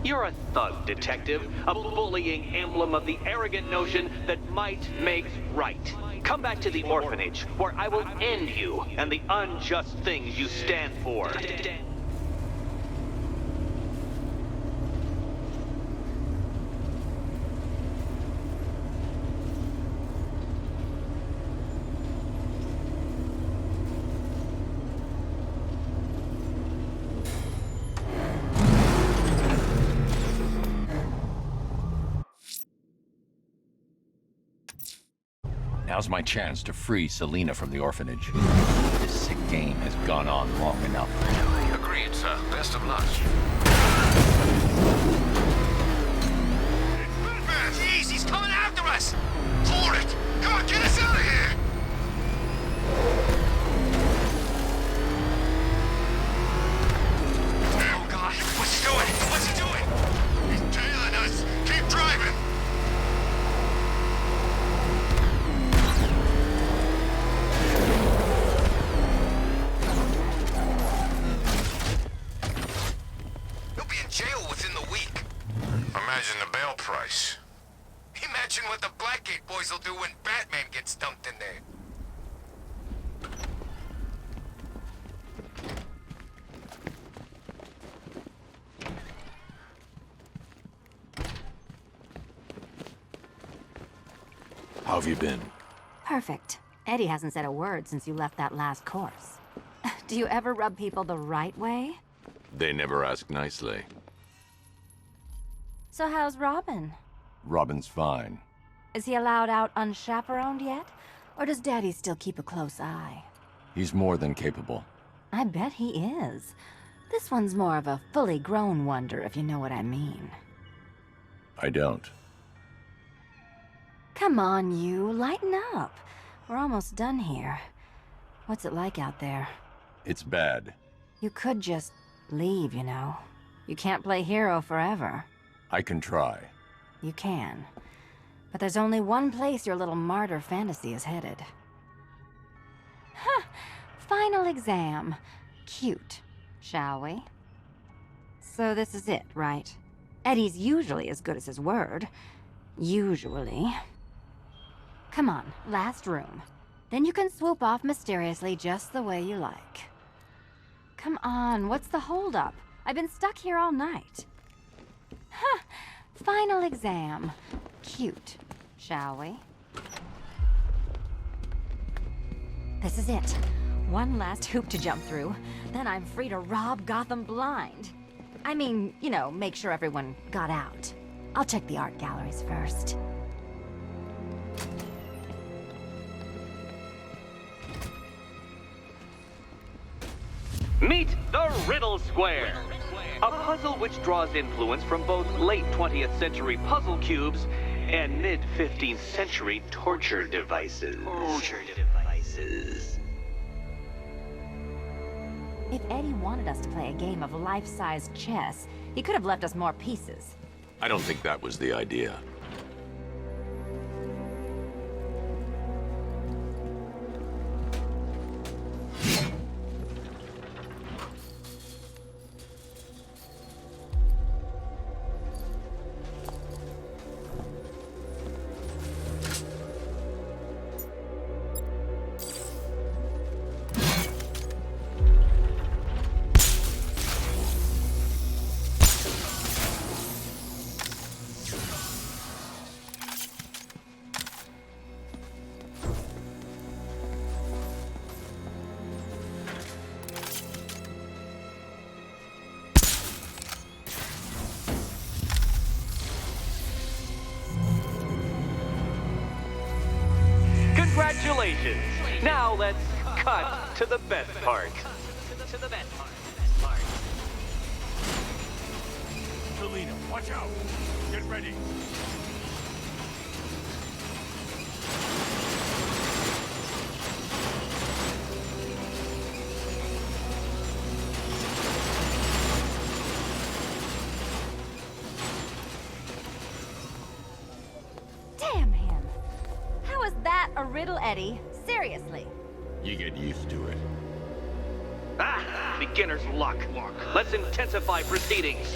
You're a thug, Detective, a bullying emblem of the arrogant notion that might makes right. Come back to the orphanage, where I will end you and the unjust things you stand for. Now's my chance to free Selina from the orphanage. This sick game has gone on long enough. Agreed, sir. Best of luck. Batman! Jeez, he's coming after us! Hold it! Come on, get us out of here! Oh, God. What's he doing? What's he doing? He's tailing us. Keep driving. He'll be in jail within the week. Imagine the bail price. Imagine what the Blackgate boys will do when Batman gets dumped in there. How have you been? Perfect. Eddie hasn't said a word since you left that last course. Do you ever rub people the right way? They never ask nicely. So how's Robin? Robin's fine. Is he allowed out unchaperoned yet? Or does Daddy still keep a close eye? He's more than capable. I bet he is. This one's more of a fully grown wonder, if you know what I mean. I don't. Come on, you. Lighten up. We're almost done here. What's it like out there? It's bad. You could just leave, you know. You can't play hero forever. I can try. You can. But there's only one place your little martyr fantasy is headed. Huh. Final exam. Cute, shall we? So this is it, right? Eddie's usually as good as his word. Usually. Come on, last room. Then you can swoop off mysteriously just the way you like. Come on, what's the holdup? I've been stuck here all night. Huh. Final exam. Cute, shall we? This is it. One last hoop to jump through. Then I'm free to rob Gotham blind. I mean, you know, make sure everyone got out. I'll check the art galleries first. Meet the Riddle Square, a puzzle which draws influence from both late 20th century puzzle cubes and mid 15th century torture devices. If Eddie wanted us to play a game of life-size chess, he could have left us more pieces. I don't think that was the idea. Congratulations! Now let's cut to the best part. Selena, watch out! Get ready! Damn him! How is that a riddle, Eddie? Seriously. You get used to it. Ah, beginner's luck. Let's intensify proceedings.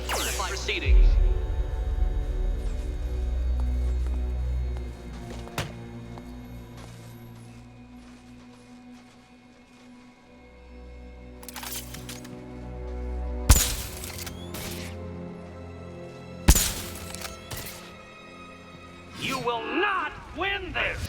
You will not win this!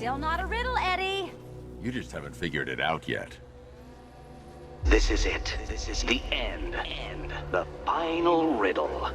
Still not a riddle, Eddie. You just haven't figured it out yet. This is it. This is the end. The final riddle.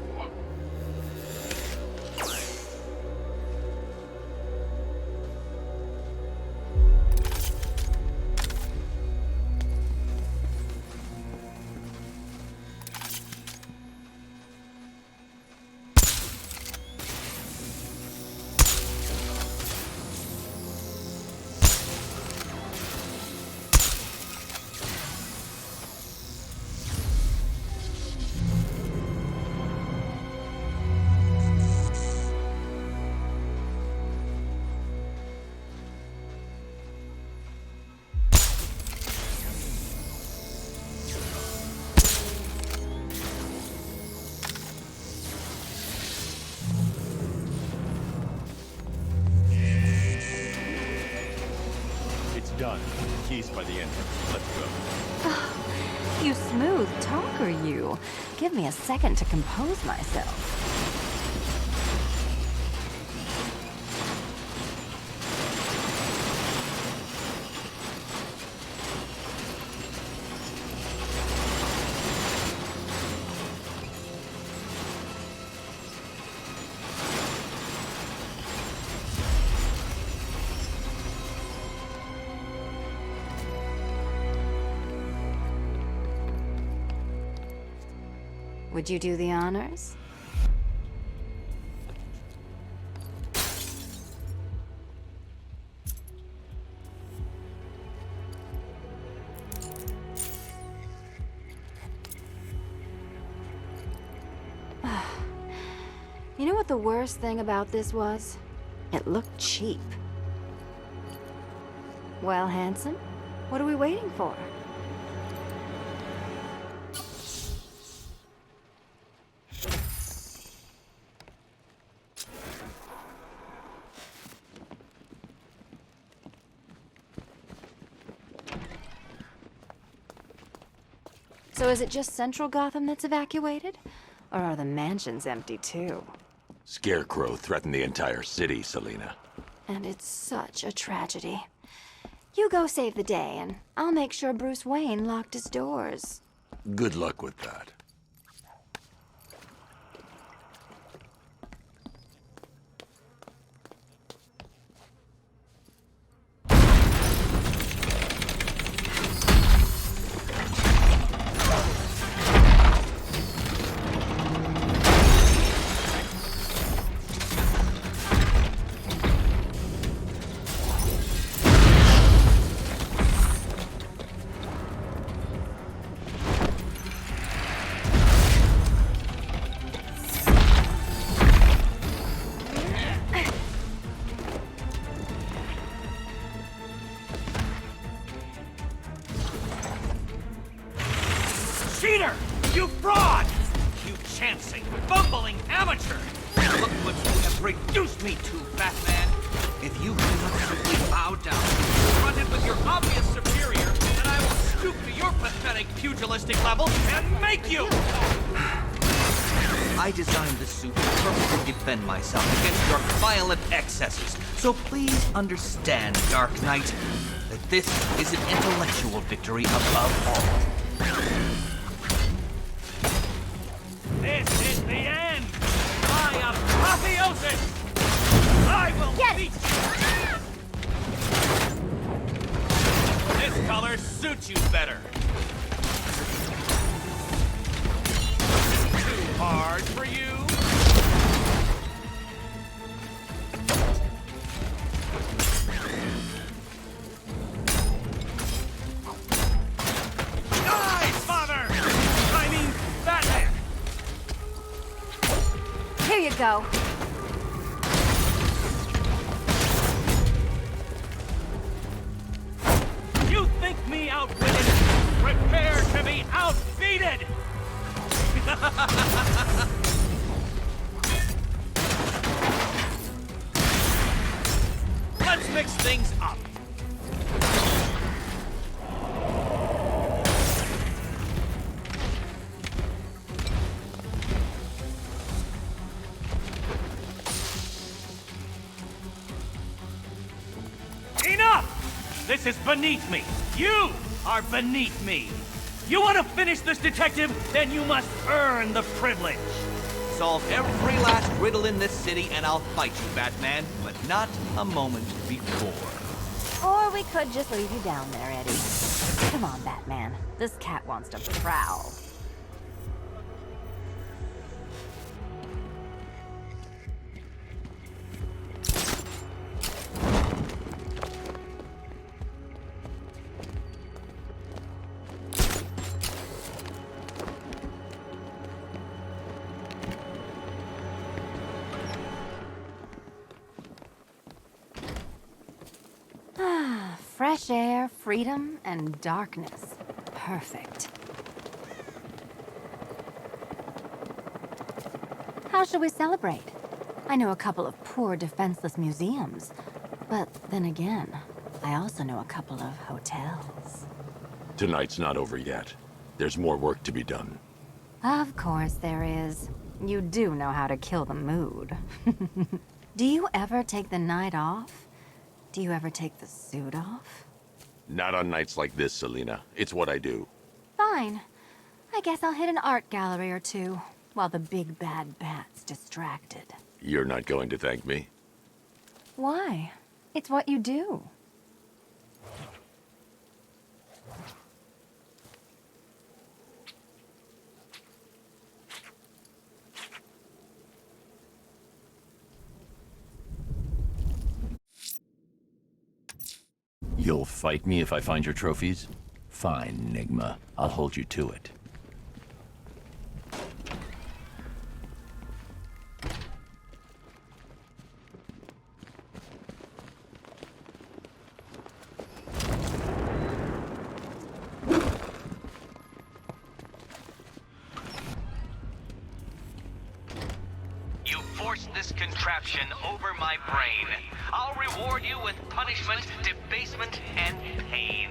Done. Keys by the entrance. Let's go. You smooth talker, you. Give me a second to compose myself. Would you do the honors? You know what the worst thing about this was? It looked cheap. Well, handsome, what are we waiting for? So is it just Central Gotham that's evacuated? Or are the mansions empty too? Scarecrow threatened the entire city, Selina. And it's such a tragedy. You go save the day, and I'll make sure Bruce Wayne locked his doors. Good luck with that. Cheater! You fraud! You chancing, fumbling amateur! Look what you have reduced me to, Batman! If you cannot simply bow down, confronted with your obvious superior, then I will stoop to your pathetic pugilistic level and make you! I designed the suit to perfectly defend myself against your violent excesses, so please understand, Dark Knight, that this is an intellectual victory above all. This is the end! My apotheosis! I will beat you! This color suits you better. Too hard for you? Die, father! I mean, Batman! Here you go. You think me outwitted? Prepare to be outbeated! Let's mix things up. This is beneath me. You are beneath me. You want to finish this, detective? Then you must earn the privilege. Solve every last riddle in this city and I'll fight you, Batman, but not a moment before. Or we could just leave you down there, Eddie. Come on, Batman. This cat wants to prowl. Fresh air, freedom, and darkness. Perfect. How shall we celebrate? I know a couple of poor, defenseless museums. But then again, I also know a couple of hotels. Tonight's not over yet. There's more work to be done. Of course there is. You do know how to kill the mood. Do you ever take the night off? Do you ever take the suit off? Not on nights like this, Selina. It's what I do. Fine. I guess I'll hit an art gallery or two, while the big bad bat's distracted. You're not going to thank me? Why? It's what you do. You'll fight me if I find your trophies? Fine, Enigma. I'll hold you to it. You forced this contraption over my brain. I'll reward you with punishment, debasement, and pain.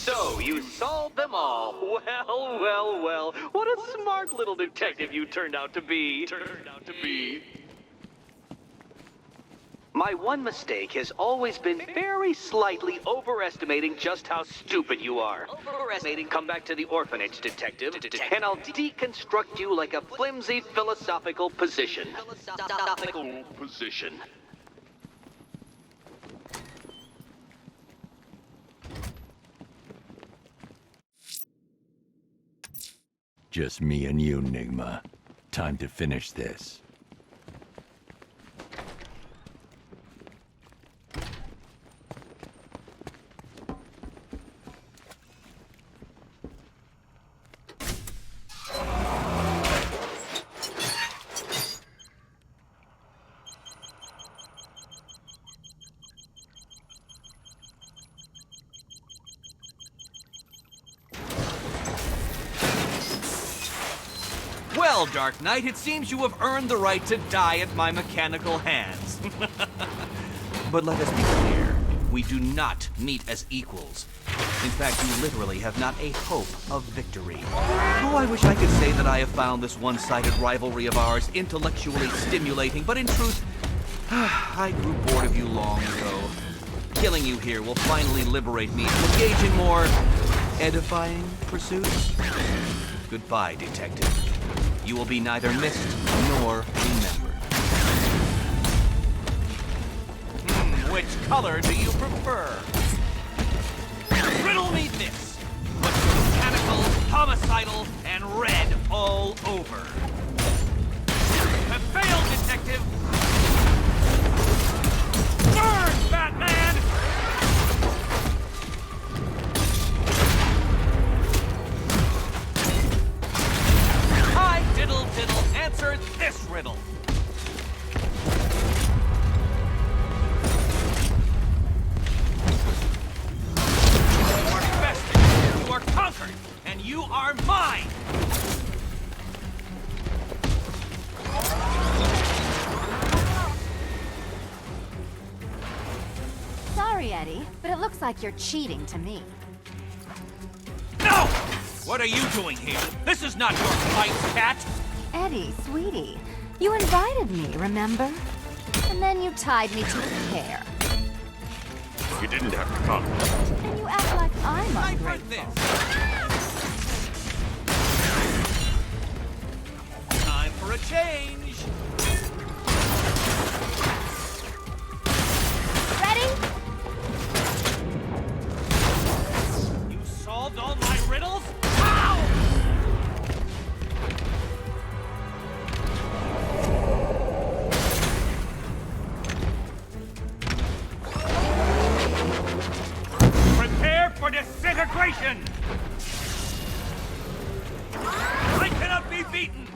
So, you solved them all. Well, well, well. What a smart little detective you turned out to be. My one mistake has always been very slightly overestimating just how stupid you are. Come back to the orphanage, detective, and I'll deconstruct you like a flimsy philosophical position. Just me and you, Enigma. Time to finish this. Well, Dark Knight, it seems you have earned the right to die at my mechanical hands. But let us be clear, we do not meet as equals. In fact, you literally have not a hope of victory. Oh, I wish I could say that I have found this one-sided rivalry of ours intellectually stimulating, but in truth, I grew bored of you long ago. Killing you here will finally liberate me to engage in more edifying pursuits. Goodbye, detective. You will be neither missed nor remembered. Which color do you prefer? Riddle me this. What's mechanical, homicidal, and red all over? failed, Detective! Burn, Batman! I diddle answer this riddle. You are bested, you are conquered, and you are mine! Sorry, Eddie, but it looks like you're cheating to me. No! What are you doing here? This is not your fight, Cat! Eddie, sweetie, you invited me, remember? And then you tied me to a chair. You didn't have to come. And you act like I'm I've heard ungrateful. this. Time for a change. Ready? You solved all my riddles? How? Prepare for disintegration! I cannot be beaten!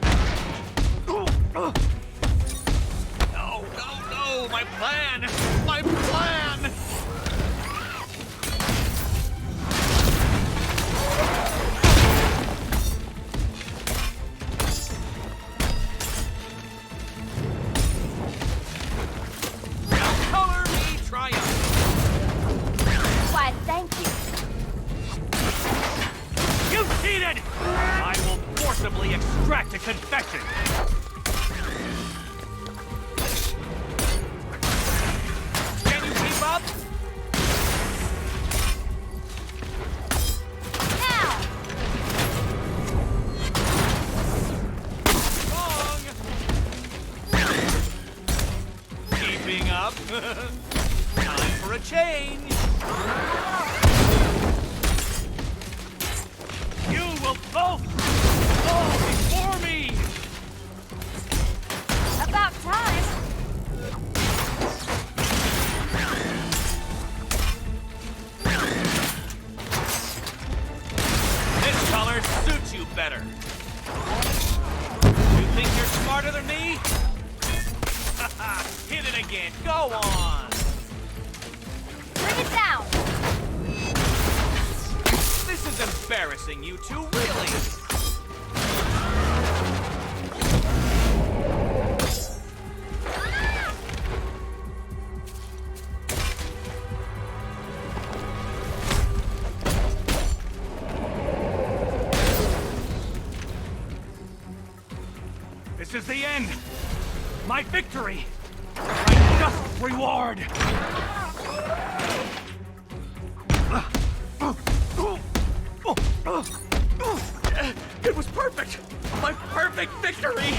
No, my plan! My plan! Now color me triumph! Why, thank you. You cheated! I will forcibly extract a confession! Can you keep up? Now! Wrong! Keeping up? Time for a change! You will both fall before me! About time. This color suits you better. You think you're smarter than me? Hit it again. Go on. Bring it down. This is embarrassing, you two, really. This is the end. My victory. My just reward. It was perfect. My perfect victory.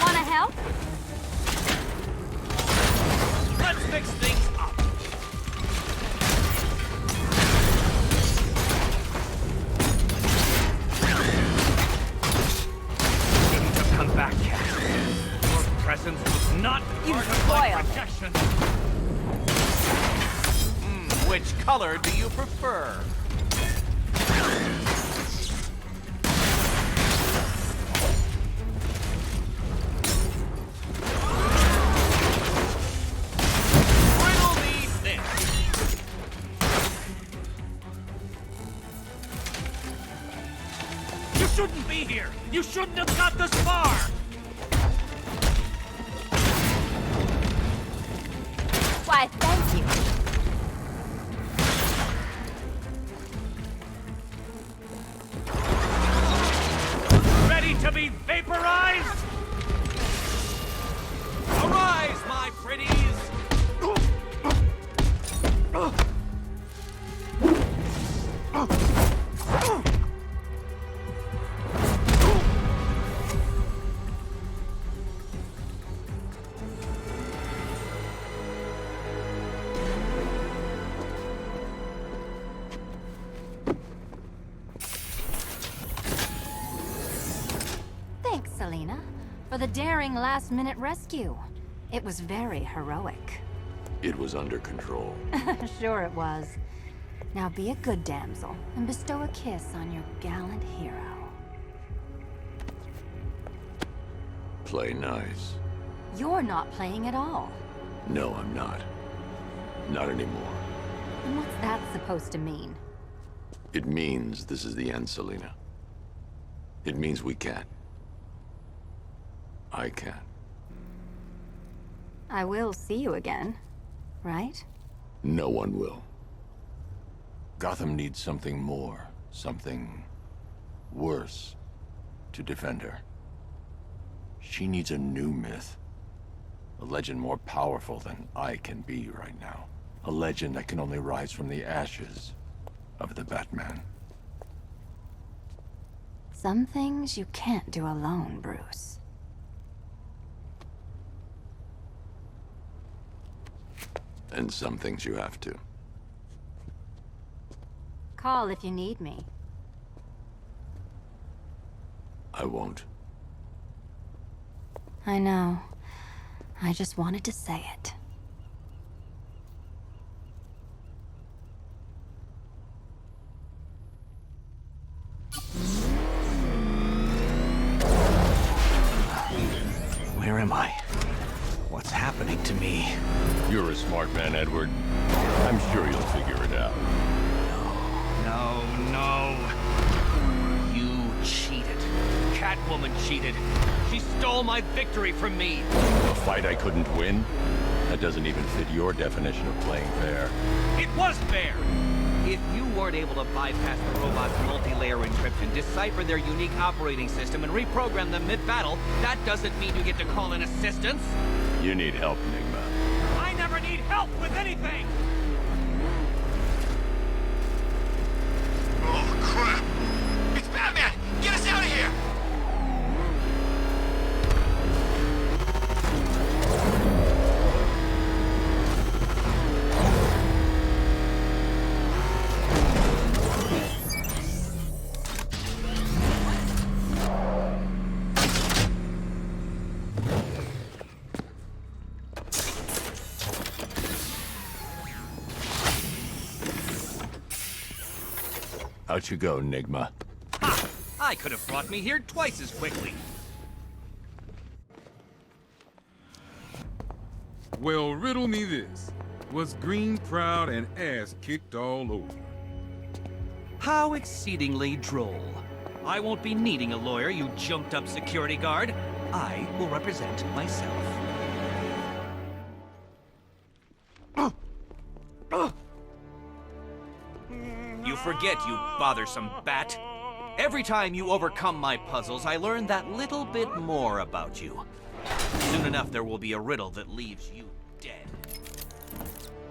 Wanna help? Let's fix things up. Shouldn't have come back yet. Your presence was not part of my spoiled it. protection. Which color do you prefer? Riddle me this. You shouldn't be here. You shouldn't have got this far. Why, thank you. Ready to be vaporized? Arise, my pretties! daring last-minute rescue. It was very heroic. It was under control. Sure it was. Now be a good damsel and bestow a kiss on your gallant hero. Play nice. You're not playing at all. No, I'm not. Not anymore. And what's that supposed to mean? It means this is the end, Selina. It means we can't. I can't. I will see you again, right? No one will. Gotham needs something more, something worse to defend her. She needs a new myth. A legend more powerful than I can be right now. A legend that can only rise from the ashes of the Batman. Some things you can't do alone, Bruce. And some things you have to. Call if you need me. I won't. I know. I just wanted to say it. Where am I? What's happening to me? You're a smart man, Edward. I'm sure you'll figure it out. No. You cheated. Catwoman cheated. She stole my victory from me. A fight I couldn't win? That doesn't even fit your definition of playing fair. It was fair! If you weren't able to bypass the robot's multi-layer encryption, decipher their unique operating system, and reprogram them mid-battle, that doesn't mean you get to call in assistance. You need help, Enigma. I never need help with anything! Oh, crap! It's Batman! Get us out of here! Out you go, Enigma. Ha! I could have brought me here twice as quickly. Well, riddle me this. Was Green proud and ass kicked all over? How exceedingly droll. I won't be needing a lawyer, you jumped-up security guard. I will represent myself. You forget, you bothersome bat. Every time you overcome my puzzles, I learn that little bit more about you. Soon enough, there will be a riddle that leaves you dead.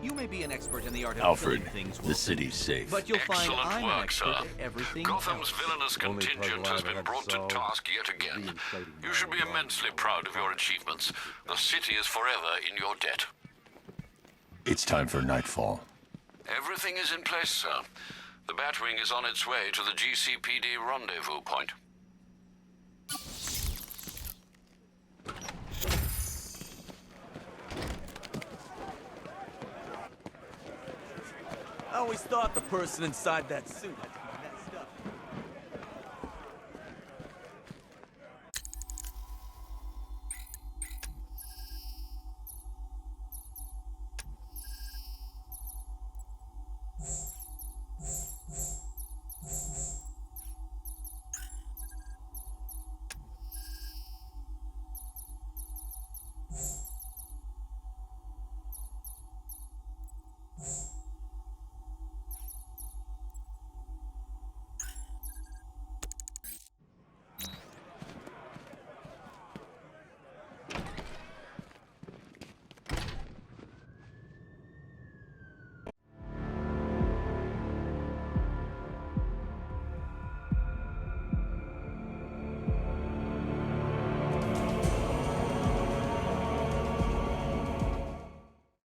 You may be an expert in the art of Alfred, killing things, the Wilson, city's safe. but you'll find Excellent I'm an work, expert sir. at everything Gotham's else. villainous contingent has been brought to task yet again. You should be immensely proud of your achievements. The city is forever in your debt. It's time for nightfall. Everything is in place, sir. The Batwing is on its way to the GCPD rendezvous point. I always thought the person inside that suit had